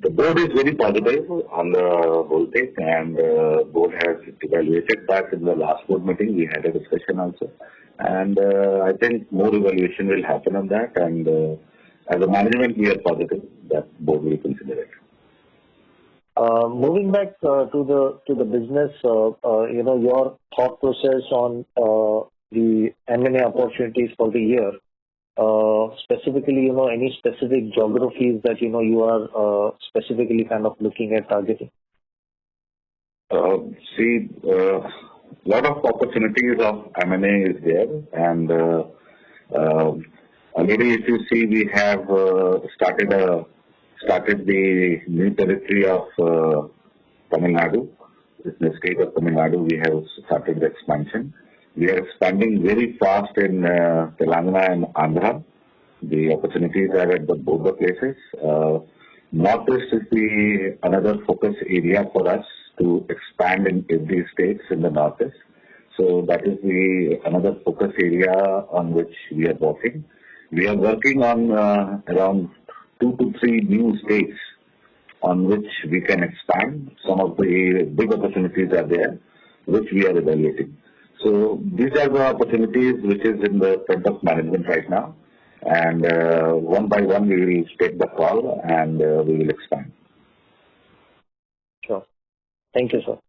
the board is very positive on the whole thing, and the board has evaluated that in the last board meeting. We had a discussion also, and I think more evaluation will happen on that, and as a management we are positive that board will consider it. Moving back to the business, your thought process on the M&A opportunities for the year. Specifically, any specific geographies that, you are specifically kind of looking at targeting? See, lot of opportunities of M&A is there, and already if you see, we have started the new territory of Tamil Nadu. In the state of Tamil Nadu, we have started the expansion. We are expanding very fast in Telangana and Andhra. The opportunities are at both the places. Northeast is another focus area for us to expand in every states in the Northeast. So that is another focus area on which we are working. We are working on around 2 to 3 new states on which we can expand. Some of the big opportunities are there, which we are evaluating. So these are the opportunities which is in the front of management right now, and one by one we will take the call and we will expand. Sure. Thank you, sir.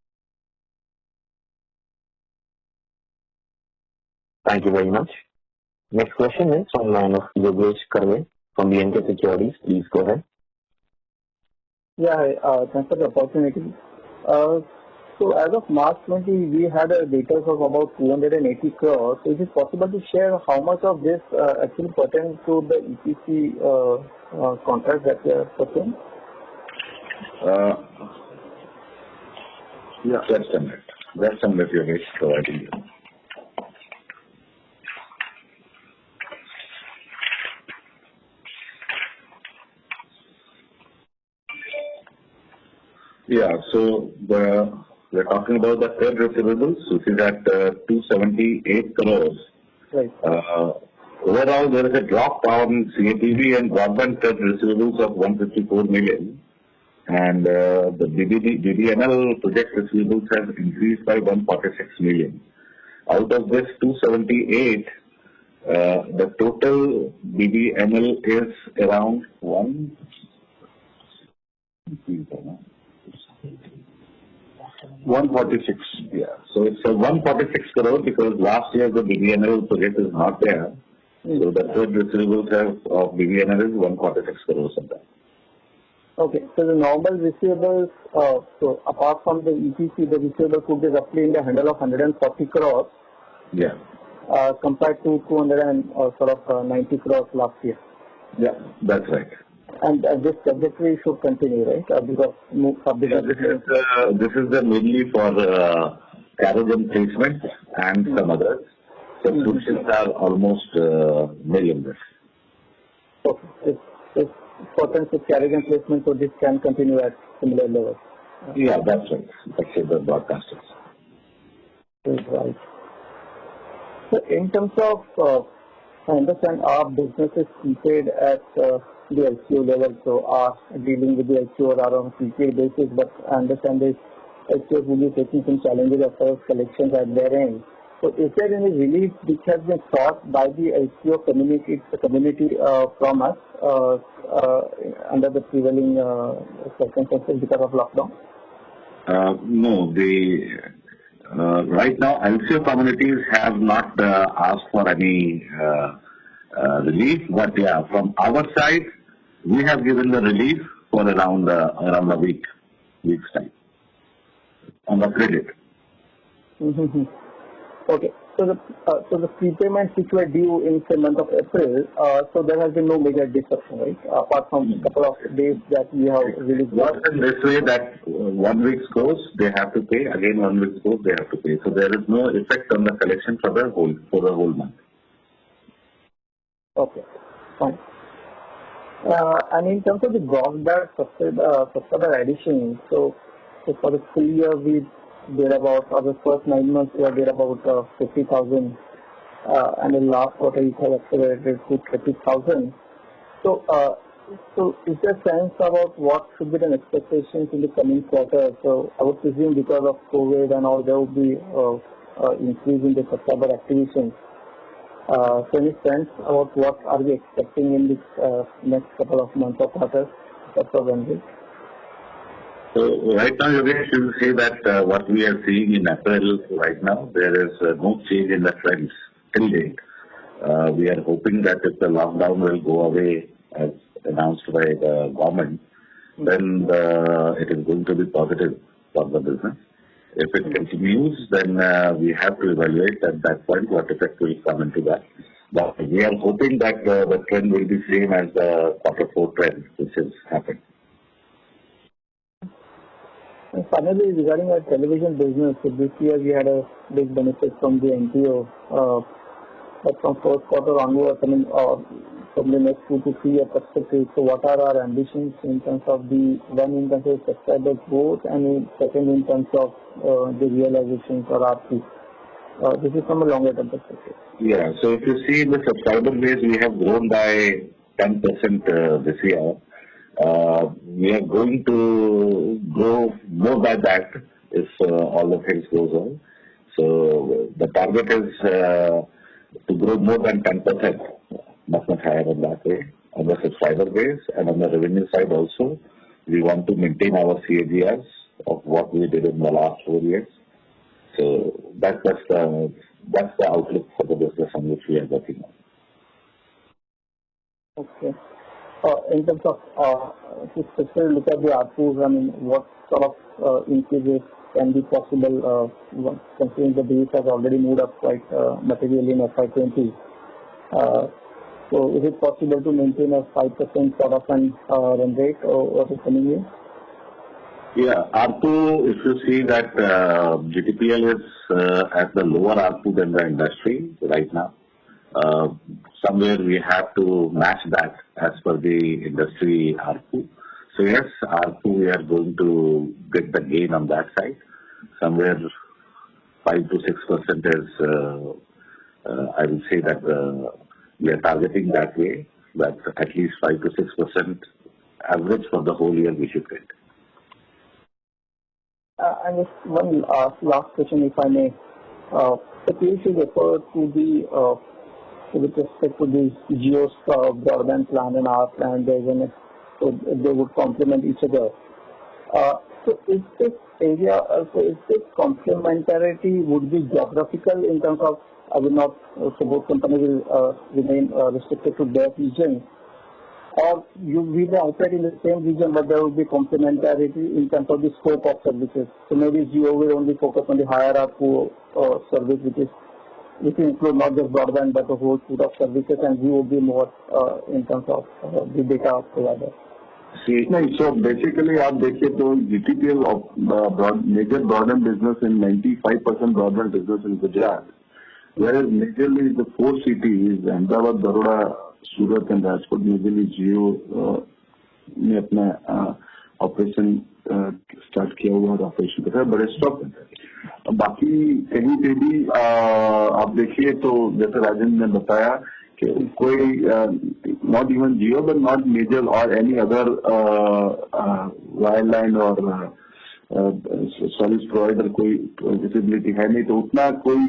Thank you very much. Next question is from the line of Jadeja from BNK Securities. Please go ahead. Yeah, thanks for the opportunity. So as of March 20, we had a data of about 280 crores. So is it possible to share how much of this actually pertains to the EPC contract that we are pursuing? Yeah, just a minute. Just a minute, Yogesh, providing you. Yeah, so we're talking about the trade receivables, which is at 278 crores. Right. Overall, there is a drop on CATV and broadband trade receivables of 154 million. And the BBNL project receivables have increased by 146 million. Out of this 278, the total BBNL is around 146. Yeah. So it's a 146 crore because last year the BBNL project is not there. So the trade receivables of BBNL is 146 crores of that. Okay. So the normal receivables, so apart from the EPC, the receivables would be roughly in the handle of 140 crores. Yeah. Compared to 290 crores last year. Yeah, that's right. And this trajectory should continue, right? Because this is the mainly for carriage placement and some others. Subscriptions are almost million. Okay. It's important to carriage and placement, so this can continue at similar levels. Yeah, that's right. That's the broadcasters. Right. So in terms of, I understand our business is prepaid at the LCO level, so are dealing with the LCO are on a prepaid basis, but I understand this LCO will be facing some challenges as far as collections at their end. So is there any relief which has been sought by the LCO community from us under the prevailing circumstances because of lockdown? No, right now LCO communities have not asked for any relief, but yeah, from our side, we have given the relief for around a week's time on the credit. Mm-hmm. Okay. So the prepayments which were due in the month of April, so there has been no major disruption, right? Apart from a couple of days that we have released. Works in this way that 1 week's goes, they have to pay. Again, 1 week's goes, they have to pay. So there is no effect on the collection for the whole month. Okay, fine. And in terms of the broadband subscriber addition, so for the full year we did about, for the first 9 months we did about 50,000, and in last quarter it has accelerated to 30,000. So is there a sense about what should be the expectations in the coming quarter? So I would presume because of COVID and all, there will be increase in the subscriber acquisition. So any sense about what are we expecting in this next couple of months or quarters? So right now, Yogesh, you will say that what we are seeing in April right now, there is no change in the trends till date. We are hoping that if the lockdown will go away as announced by the government, then it is going to be positive for the business. If it continues, then we have to evaluate at that point what effect will come into that. But we are hoping that the trend will be same as the Q4 trend, which has happened. And finally, regarding our television business, so this year we had a big benefit from the NTO, but from first quarter onwards, I mean, from the next 2 to 3 year perspective, so what are our ambitions in terms of in terms of subscriber growth, and second in terms of the realizations or RP? This is from a longer term perspective. Yeah, so if you see in the subscriber base, we have grown by 10% this year. We are going to grow more by that if all the things goes on. So the target is to grow more than 10%, much higher than that way, on the subscriber base, and on the revenue side also. We want to maintain our CAGRs of what we did in the last 4 years. So that's the outlook for the business on which we are working on. Okay. In terms of, especially look at the ARPUs, I mean, what sort of increases can be possible considering the base has already moved up quite materially in FY20. So is it possible to maintain a 5% sort of an run rate over the coming year? Yeah, ARPU, if you see that GTPL is at the lower ARPU than the industry right now. Somewhere we have to match that as per the industry ARPU. So yes, ARPU we are going to get the gain on that side. Somewhere 5 to 6% is, I will say that we are targeting that way, that at least 5 to 6% average for the whole year we should get. And just one last question, if I may. So please refer to the with respect to the Jio's broadband plan and our plan, so they would complement each other. So is this area, is this complementarity would be geographical in terms of, I will not, so both companies will remain restricted to their region, or we will operate in the same region, but there will be complementarity in terms of the scope of services. So maybe Jio will only focus on the higher ARPU service, which include not just broadband but a whole suite of services, and Jio will be more in terms of the data provider. So basically, आप देखिए तो GTPL major broadband business in 95% broadband business in Gujarat, whereas majorly the 4 cities, Ahmedabad, Baroda, Surat and Rajkot, majorly Jio ने अपना operation start किया हुआ और operation कर रहा है, बड़े स्टॉक बाकी कहीं पे भी आप देखिए तो जैसे राजन ने बताया कि कोई not even Jio but not major और एनी अदर वायरलाइन और सर्विस प्रोवाइडर कोई विजिबिलिटी है नहीं, तो उतना कोई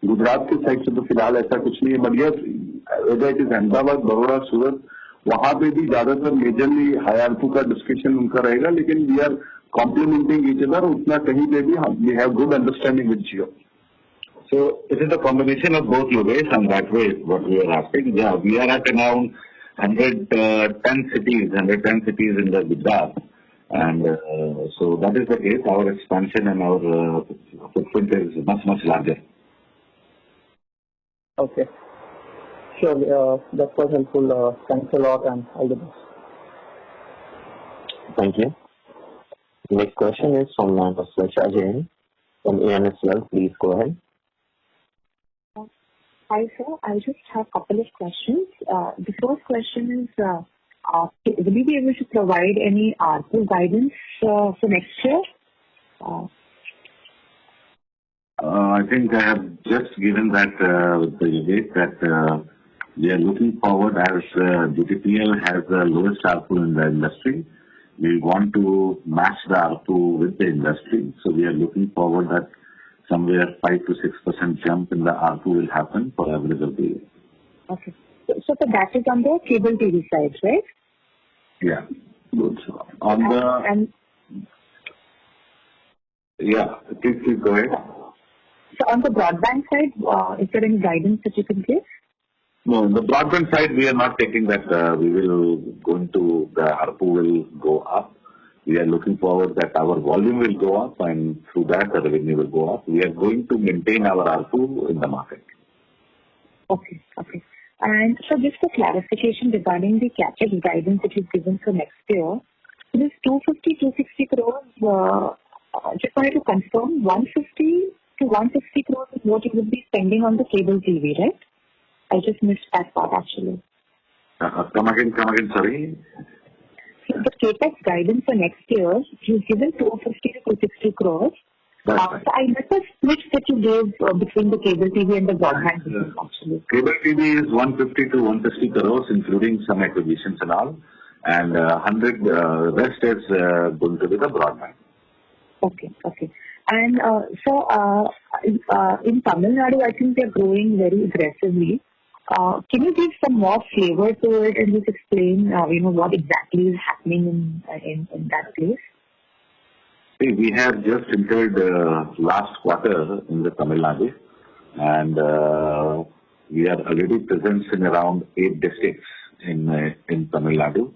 गुजरात के साइड से तो फिलहाल ऐसा कुछ नहीं है, but yes whether it is Ahmedabad, Baroda, Surat, वहां पे भी ज्यादातर मेजरली हाई आरपू का डिस्कशन उनका रहेगा, लेकिन we are complementing each other, उतना कहीं पे भी we have good understanding with Jio. So it is a combination of both, Yogesh, and that way what we are asking. Yeah, we are at around 110 cities in the Gujarat, and so that is the case. Our expansion and our footprint is much larger. Okay. Sure. That was helpful. Thanks a lot and all the best. Thank you. Next question is from Jadeja from Analysts. Please go ahead. Hi, sir. I just have a couple of questions. The first question is, will you be able to provide any ARPU guidance for next year? I think I have just given that with the debate that we are looking forward as GTPL has the lowest ARPU in the industry. We want to match the ARPU with the industry. So we are looking forward that somewhere 5 to 6% jump in the ARPU will happen for average of the year. Okay. So that is on the cable TV side, right? Yeah. Good. On the... Yeah. Please go ahead. So on the broadband side, is there any guidance that you can give? No, on the broadband side, we are not taking that the ARPU will go up. We are looking forward that our volume will go up and through that the revenue will go up. We are going to maintain our ARPU in the market. Okay. And so just a clarification regarding the CapEx guidance that you've given for next year. So this 260 crores, just wanted to confirm 150 to 160 crores is what you will be spending on the cable TV, right? I just missed that part actually. Come again, sorry. So the CapEx guidance for next year, you've given 250 to 260 crores. That's right. So I missed the split that you gave between the cable TV and the broadband business actually. Cable TV is 150 to 160 crores, including some acquisitions and all. And 100 rest is going to be the broadband. Okay. And so in Tamil Nadu, I think they're growing very aggressively. Can you give some more flavor to it and just explain, what exactly is happening in that place? See, we have just entered last quarter in the Tamil Nadu, and we are already present in around 8 districts in Tamil Nadu,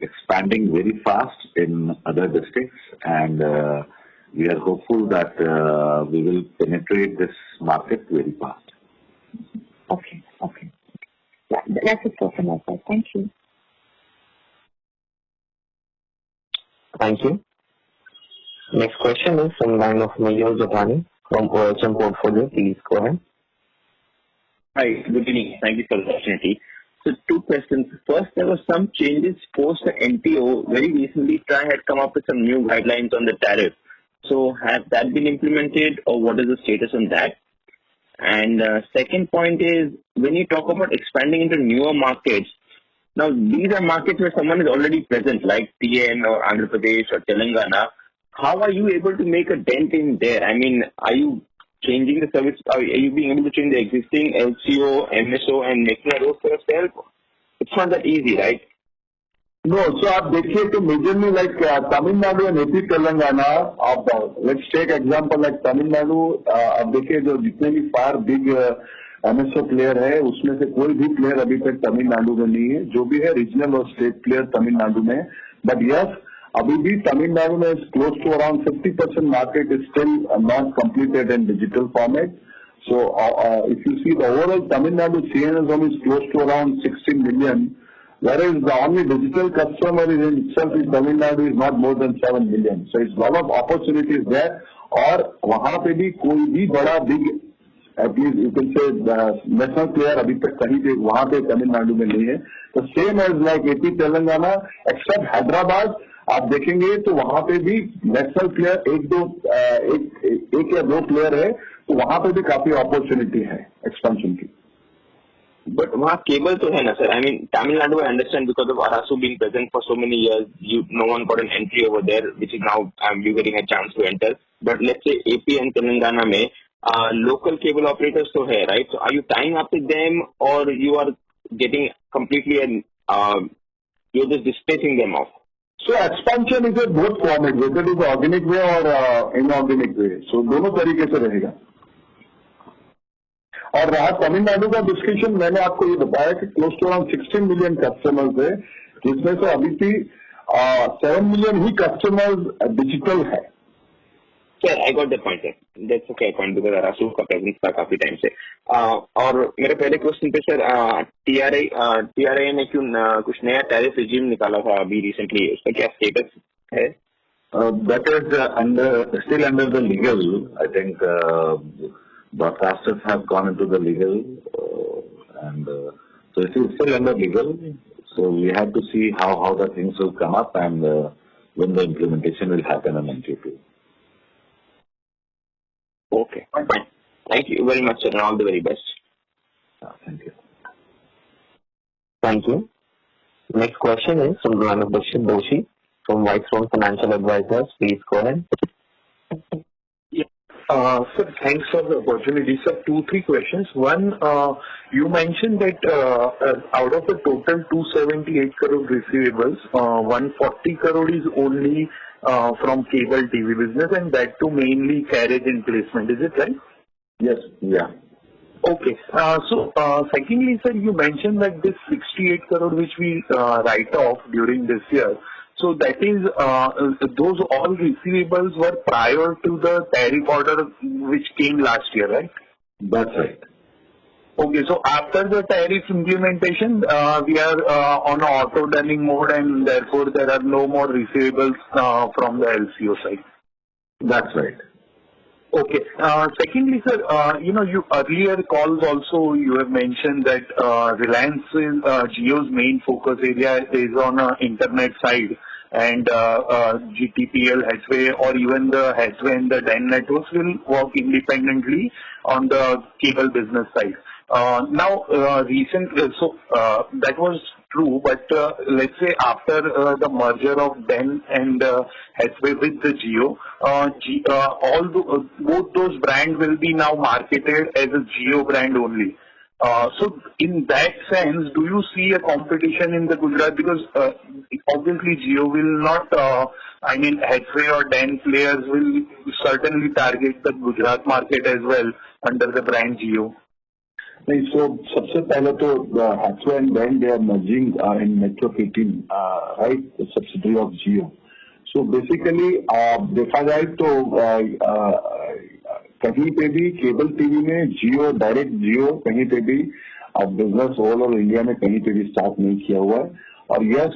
expanding very fast in other districts, and we are hopeful that we will penetrate this market very fast. Okay. Yeah, that's it for my side. Thank you. Thank you. Next question is from line of Aniruddhasinhji from OHM Portfolio. Please go ahead. Hi, good evening. Thank you for the opportunity. So 2 questions. First, there were some changes post the NTO. Very recently, TRAI had come up with some new guidelines on the tariff. So has that been implemented or what is the status on that? And second point is, when you talk about expanding into newer markets, now these are markets where someone is already present, like TN or Andhra Pradesh or Telangana. How are you able to make a dent in there? I mean, are you changing the service? Are you being able to change the existing LCO, MSO and making a road for yourself? It's not that easy, right? No, so आप देखिए तो majorly like Tamil Nadu and AP Telangana, let's take example like Tamil Nadu, आप देखिए जो जितने भी 5 big MSO player है, उसमें से कोई भी player अभी तक तमिलनाडु में नहीं है, जो भी है regional और state player तमिलनाडु में, but yes, अभी भी तमिलनाडु में is close to around 50% market is still not completed in digital format. So if you see the overall Tamil Nadu CNS zone is close to around 16 million. Whereas the only digital customer is in itself in Tamil Nadu is not more than 7 million. So it's a lot of opportunities there. और वहाँ पे भी कोई भी बड़ा big, at least you can say national player अभी तक कहीं पे वहाँ पे तमिलनाडु में नहीं है. The same as like AP Telangana, except Hyderabad, आप देखेंगे तो वहाँ पे भी national player एक या 2 player है, तो वहाँ पे भी काफी opportunity है expansion की. But वहाँ केबल तो है ना sir. I mean, Tamil Nadu I understand because of Arasu being present for so many years, no one got an entry over there, which is now you getting a chance to enter. But let's say AP and Telangana में local cable operators तो है, right? So are you tying up with them or you are getting completely and you're just displacing them off? So expansion is a both format, whether it is organic way or inorganic way. So दोनों तरीके से रहेगा. और रहा तमिलनाडु का discussion, मैंने आपको ये बताया कि close to around 16 million customers है, जिसमें से अभी भी 7 मिलियन ही कस्टमर्स डिजिटल है. Sir, I got that point, sir. That's a fair point because Arasu का presence था काफी टाइम से. और मेरे पहले क्वेश्चन पे सर TRA ने क्यों कुछ नया टैरिफ रिजीम निकाला था अभी रिसेंटली, उसका क्या स्टेटस है? That is still under the legal. I think broadcasters have gone into the legal, and so it is still under legal. So we have to see how the things will come up and when the implementation will happen on NTP. Okay, fine. Thank you very much, sir, and all the very best. Thank you. Thank you. Next question is from Aniruddhasinhji Doshi from Whitestone Financial Advisors. Please go ahead. Sir, thanks for the opportunity. Sir, 2-3 questions. One, you mentioned that out of the total 278 crore receivables, 140 crore is only from cable TV business, and that too mainly carriage and placement. Is it right? Yes. Yeah. Okay. So, secondly, sir, you mentioned that this 68 crore which we write off during this year, so that is, those all receivables were prior to the tariff order which came last year, right? That's right. Okay, so after the tariff implementation, we are on auto dunning mode, and therefore there are no more receivables from the LCO side. That's right. Okay. Secondly, sir, you earlier calls also you have mentioned that Reliance Jio's main focus area is on internet side, and GTPL Hathway or even the Hathway and the DEN networks will work independently on the cable business side. Now, that was true, but let's say after the merger of DEN and Hathway with the Jio, both those brands will be now marketed as a Jio brand only. So in that sense, do you see a competition in the Gujarat? Because obviously Jio will not, Hathway or DEN players will certainly target the Gujarat market as well under the brand Jio. So, सबसे पहले तो Hathway and DEN, they are merging in Metro 18, right? The subsidiary of Jio. So basically, देखा जाए तो कहीं पे भी cable TV में जियो, डायरेक्ट जियो कहीं पे भी बिजनेस ऑल ओवर इंडिया में कहीं पे भी स्टार्ट नहीं किया हुआ है. और यस,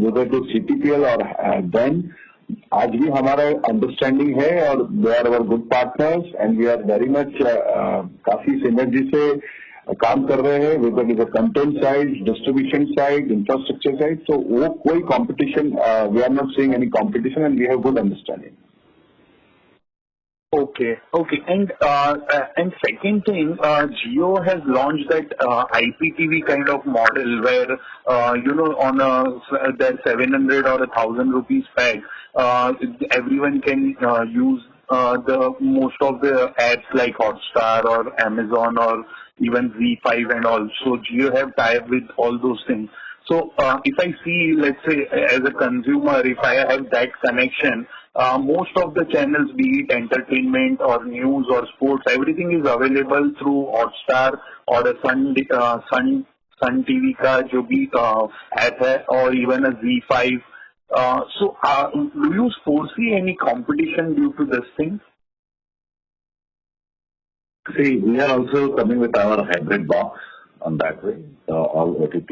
whether to GTPL और DEN, आज भी हमारा अंडरस्टैंडिंग है और they are our good partners and we are very much काफी सिनर्जी से काम कर रहे हैं, whether it is content side, distribution side, infrastructure side. तो वो कोई competition, we are not seeing any competition and we have good understanding. Okay. And second thing, Jio has launched that IPTV kind of model where on their 700 or 1,000 rupees pack, everyone can use the most of the apps like Hotstar or Amazon or even Z5 and all. So Jio have tied with all those things. So if I see, let's say as a consumer, if I have that connection, most of the channels, be it entertainment or news or sports, everything is available through Hotstar or a Sun TV का जो भी app है, or even a Z5. So do you foresee any competition due to this thing? See, we are also coming with our hybrid box on that way, all OTT,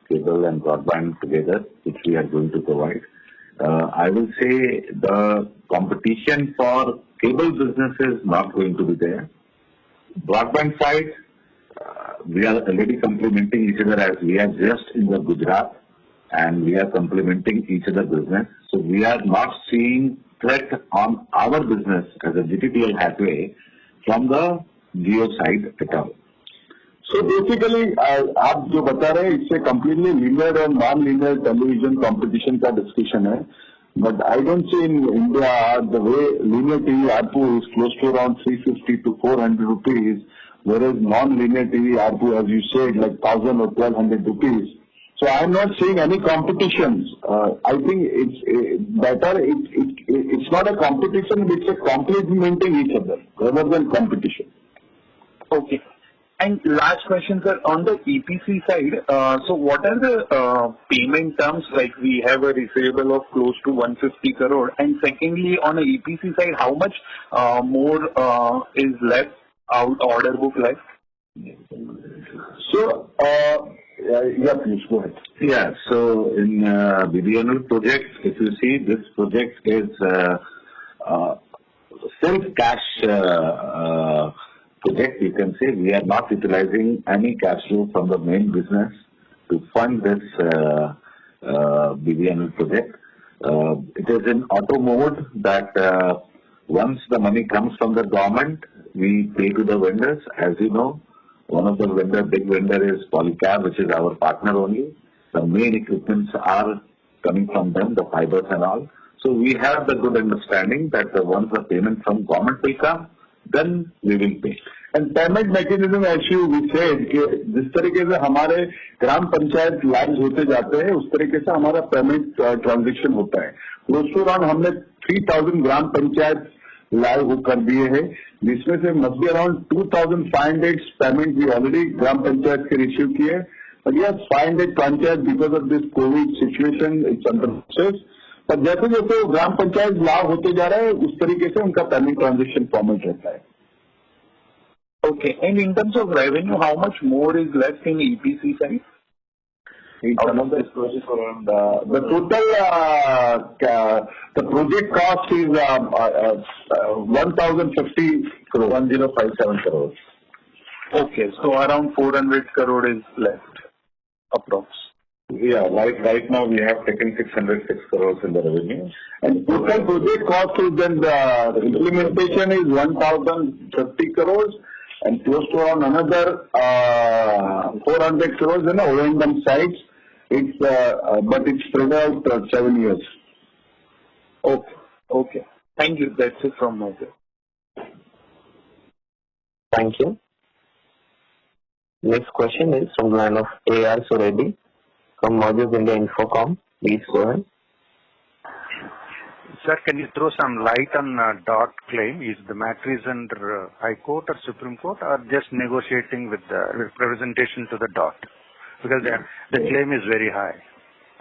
cable and broadband together, which we are going to provide. I will say the competition for cable business is not going to be there. Broadband side, we are already complementing each other as we are just in the Gujarat and we are complementing each other business. So we are not seeing threat on our business as a GTPL Hathway from the Jio side at all. So basically, आप जो बता रहे हैं इससे completely linear और non-linear television competition का discussion है. But I don't see in India the way linear TV ARPU is close to around 350 to 400 rupees, whereas non-linear TV ARPU, as you said, like 1,000 or 1,200 rupees. So I'm not seeing any competitions. I think it's better. It's not a competition; it's a complementing each other rather than competition. Okay. And last question, sir, on the EPC side, so what are the payment terms? Like we have a receivable of close to 150 crore. And secondly, on the EPC side, how much more is left out, order book left? So, yeah, please go ahead. Yeah, so in BBNL project, if you see, this project is self-cash project. You can say we are not utilizing any cash flow from the main business to fund this BBNL project. It is in auto mode that once the money comes from the government, we pay to the vendors. As you know, one of the big vendor is Polycab, which is our partner only. The main equipments are coming from them, the fibers and all. So we have the good understanding that once the payment from government will come, then we will pay. And payment mechanism, as you said, कि जिस तरीके से हमारे ग्राम panchayat live होते जाते हैं, उस तरीके से हमारा पेमेंट ट्रांजेक्शन होता है. क्लोज टू अराउंड हमने 3000 ग्राम पंचायत लाइव कर दिए हैं, जिसमें से मस्ट बी अराउंड 2500 पेमेंट भी ऑलरेडी ग्राम पंचायत के रिसीव किए. But yes, 500 panchayat because of this COVID situation, it's under process. पर जैसे जैसे ग्राम पंचायत लाभ होते जा रहा है, उस तरीके से उनका पेमेंट ट्रांजेक्शन फॉर्मेट रहता है. Okay, and in terms of revenue, how much more is left in EPC side? Out of this project around the total the project cost is 1050 crore, 1057 crores. Okay, so around 400 crore is left, approx. Yeah, right now we have taken 606 crores in the revenue. And total project cost is then the implementation is 1050 crores and close to around another 400 crores in the O&M sites. It's but it's spread out 7 years. Okay. Thank you. That's it from my side. Thank you. Next question is from the line of A.R. Suredi from Mojus India Infocom. Please go ahead. Sir, can you throw some light on DOT claim? Is the matter is under High Court or Supreme Court, or just negotiating with the representation to the DOT? Because the claim is very high.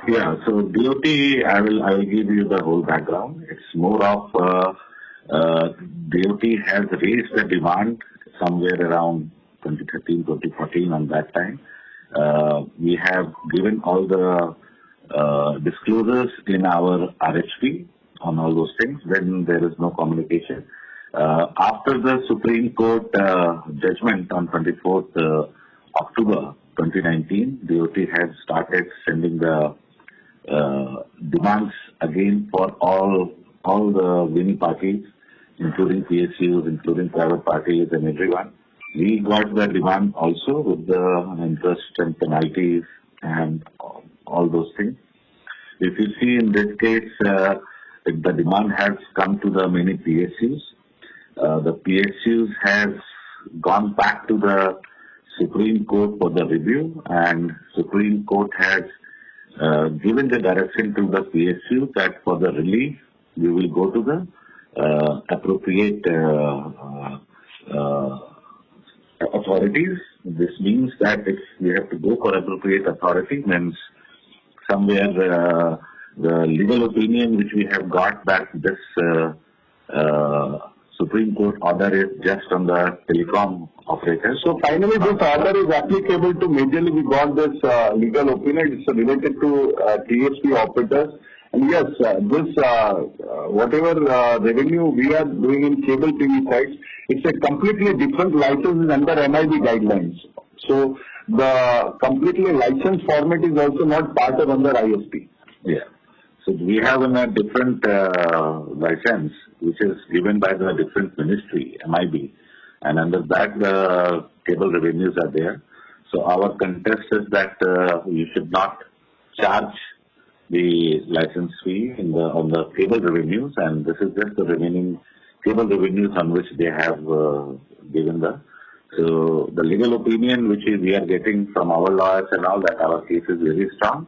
Yeah, so DOT, I will give you the whole background. It's more of DOT has raised the demand somewhere around 2013, 2014 on that time. We have given all the disclosures in our RHP on all those things. Then there is no communication. After the Supreme Court judgment on 24th October 2019, DOT has started sending the demands again for all the winning parties, including PSUs, including private parties and everyone. We got the demand also with the interest and penalties and all those things. If you see in this case, the demand has come to the many PSUs. The PSUs has gone back to the Supreme Court for the review, and Supreme Court has given the direction to the PSU that for the relief, we will go to the appropriate authorities. This means that if we have to go for appropriate authority, means somewhere the legal opinion which we have got that this Supreme Court order is just on the telecom operators. So finally, this order is applicable to majorly. We got this legal opinion. It's related to TSP operators. And yes, this whatever revenue we are doing in cable TV sites, it's a completely different license under MIB guidelines. So the completely licensed format is also not part of under ISP. Yeah. So we have a different license which is given by the different ministry, MIB, and under that the cable revenues are there. So our contest is that you should not charge the license fee on the cable revenues, and this is just the remaining cable revenues on which they have given the. So the legal opinion which we are getting from our lawyers and all that our case is very strong,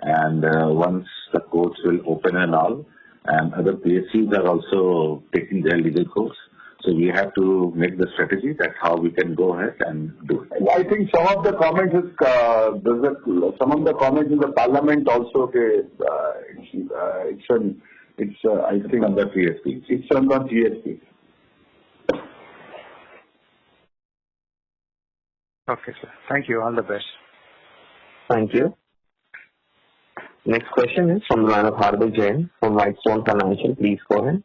and once the courts will open and all, and other PSCs are also taking their legal course. So we have to make the strategy. That's how we can go ahead and do it. I think some of the comments is some of the comments in the parliament also. It's I think on the GSP. It's on the GSP. Okay, sir. Thank you. All the best. Thank you. Next question is from the line of Hardik Jain from Whitestone Financial. Please go ahead.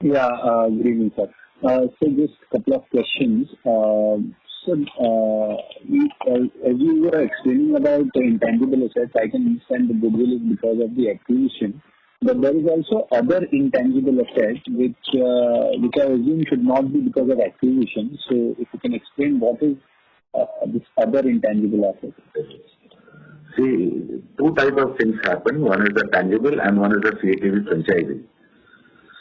Yeah, good evening, sir. So just a couple of questions. As you were explaining about the intangible assets, I can understand the goodwill is because of the acquisition, but there is also other intangible assets which I assume should not be because of acquisition. So if you can explain what is this other intangible asset? See, two types of things happen. One is the tangible and one is the CATV franchisee.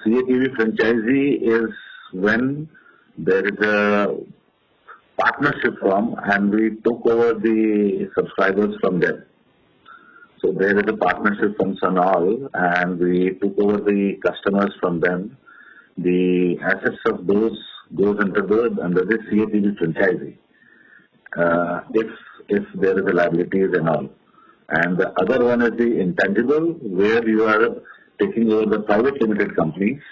CATV franchisee is when there is a partnership firm and we took over the subscribers from them. So there is a partnership from Sanal and we took over the customers from them. The assets of those goes under the CATV franchisee. If there is a liabilities and all. And the other one is the intangible, where you are taking over the private limited companies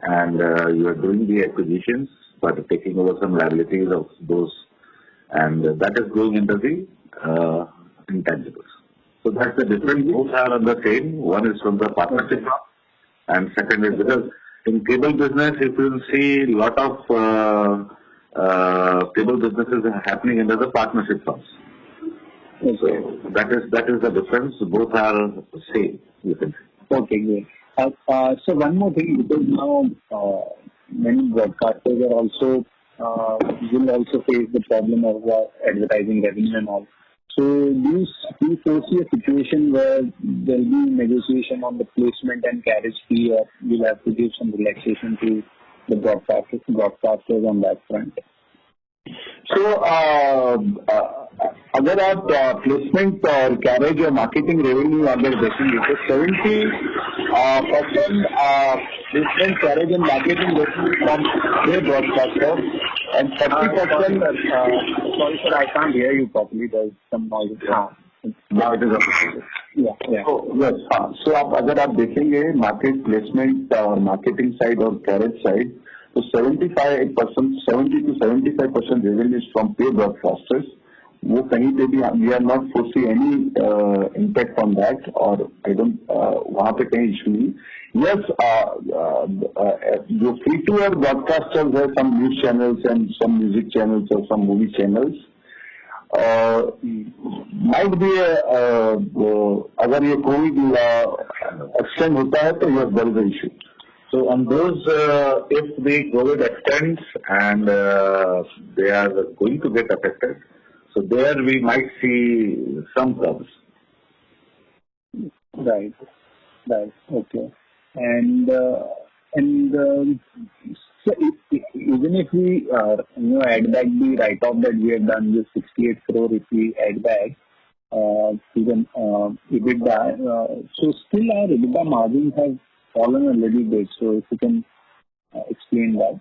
and you are doing the acquisitions but taking over some liabilities of those, and that is going into the intangibles. So that's the difference. Both are on the same. One is from the partnership and second is because in cable business, if you see a lot of cable businesses are happening under the partnership firms. So that is the difference. Both are same, you can say. Okay, great. So one more thing, because now many broadcasters are also will also face the problem of advertising revenue and all. So do you foresee a situation where there will be negotiation on the placement and carriage fee, or you'll have to give some relaxation to the broadcasters on that front? So, अगर आप placement और carriage और marketing revenue अगर देखेंगे तो 70% placement carriage and marketing revenue from their broadcaster and 30%. Sorry, sir, I can't hear you properly. There's some noise. Now it is okay. Yeah. So yes, so अगर आप देखेंगे market placement और marketing side और carriage side, so 70 to 75% revenue is from pay broadcasters. वो कहीं पे भी we are not foresee any impact on that, और I don't वहाँ पे कहीं इशू नहीं. Yes, जो free to air broadcasters है, some news channels and some music channels or some movie channels, might be अगर ये कोविड extend होता है तो yes, there is an issue. So on those, if the COVID extends and they are going to get affected, so there we might see some problems. Right. Okay. And so even if we add back the write-off that we have done, the 68 crore, if we add back to the EBITDA, so still our EBITDA margins have fallen a little bit. So if you can explain that.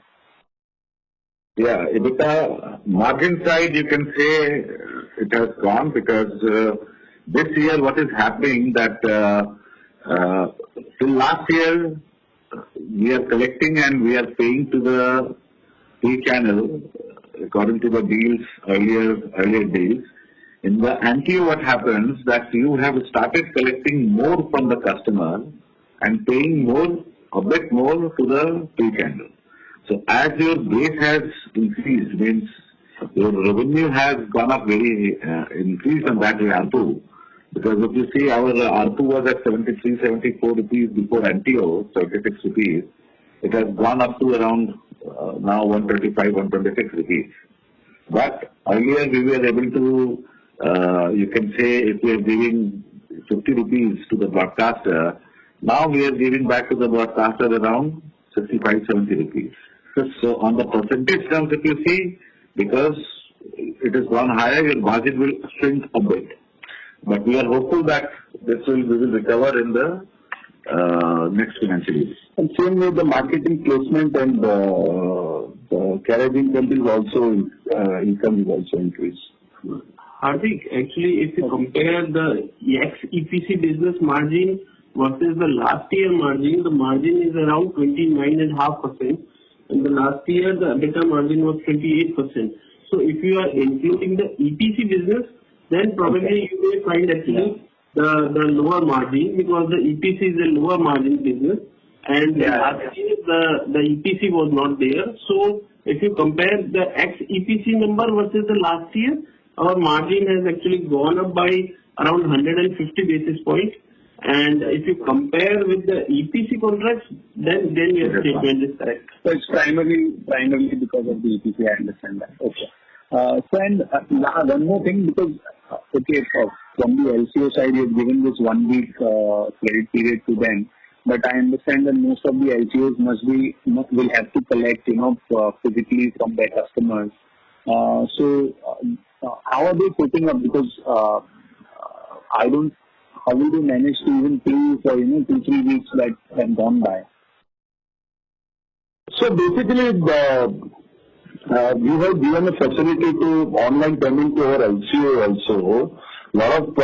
Yeah, EBITDA margin side, you can say it has gone because this year what is happening that till last year we are collecting and we are paying to the pay channel according to the deals, earlier deals. In the NTO, what happens that you have started collecting more from the customer and paying a bit more to the pay channel. So as your base has increased, means your revenue has gone up very increased on that ARPU. Because if you see our ARPU was at 73, 74 rupees before NTO, 76 rupees. It has gone up to around now 125, 126 rupees. But earlier we were able to, you can say if we are giving 50 rupees to the broadcaster, now we are giving back to the broadcaster around 65, 70 rupees. So on the percentage terms, if you see, because it has gone higher, your margin will shrink a bit. But we are hopeful that we will recover in the next financial year. And same with the marketing placement and the carriage income is also increased. Hardik, actually, if you compare the ex-EPC business margin versus the last year margin, the margin is around 29.5%, and the last year the EBITDA margin was 28%. So if you are including the EPC business, then probably you may find actually the lower margin, because the EPC is a lower margin business, and last year the EPC was not there. So if you compare the ex-EPC number versus the last year, our margin has actually gone up by around 150 basis points. And if you compare with the EPC contracts, then your statement is correct. So it's primarily because of the EPC, I understand that. Okay. So and one more thing, because from the LCO side, you've given this 1 week credit period to them, but I understand that most of the LCOs will have to collect, physically from their customers. So how are they putting up? Because how will they manage to even pay for 2-3 weeks that have gone by? So basically, we have given a facility to online payment to our LCO also. A lot of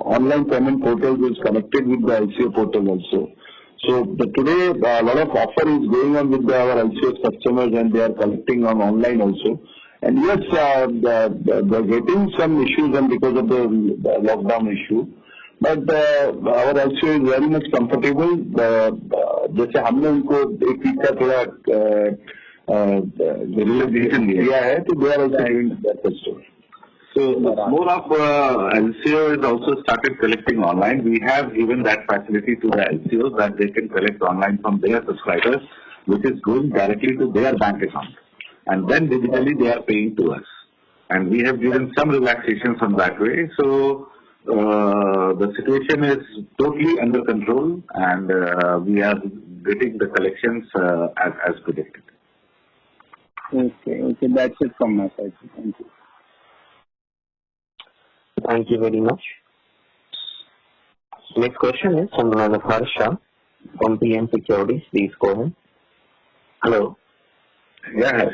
online payment portals is connected with the LCO portal also. So today, a lot of offer is going on with our LCO customers, and they are collecting on online also. And yes, they're getting some issues and because of the lockdown issue. But our LCO is very much comfortable. जैसे हमने उनको एक week का थोड़ा relaxation दिया है, तो they are also having that customer. So more of LCO is also started collecting online. We have given that facility to the LCOs that they can collect online from their subscribers, which is going directly to their bank account. And then digitally they are paying to us. And we have given some relaxations on that way. So the situation is totally under control, and we are getting the collections as predicted. Okay, that's it from my side. Thank you. Thank you very much. Next question is from the line of Harsha from PM Securities. Please go ahead. Hello. Yes.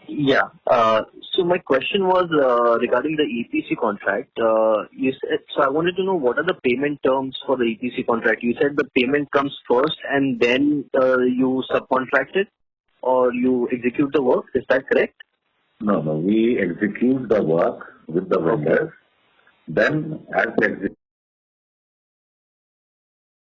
Yeah. So my question was regarding the EPC contract. You said, so I wanted to know what are the payment terms for the EPC contract. You said the payment comes first and then you subcontract it or you execute the work. Is that correct? No. We execute the work with the vendor. Then as the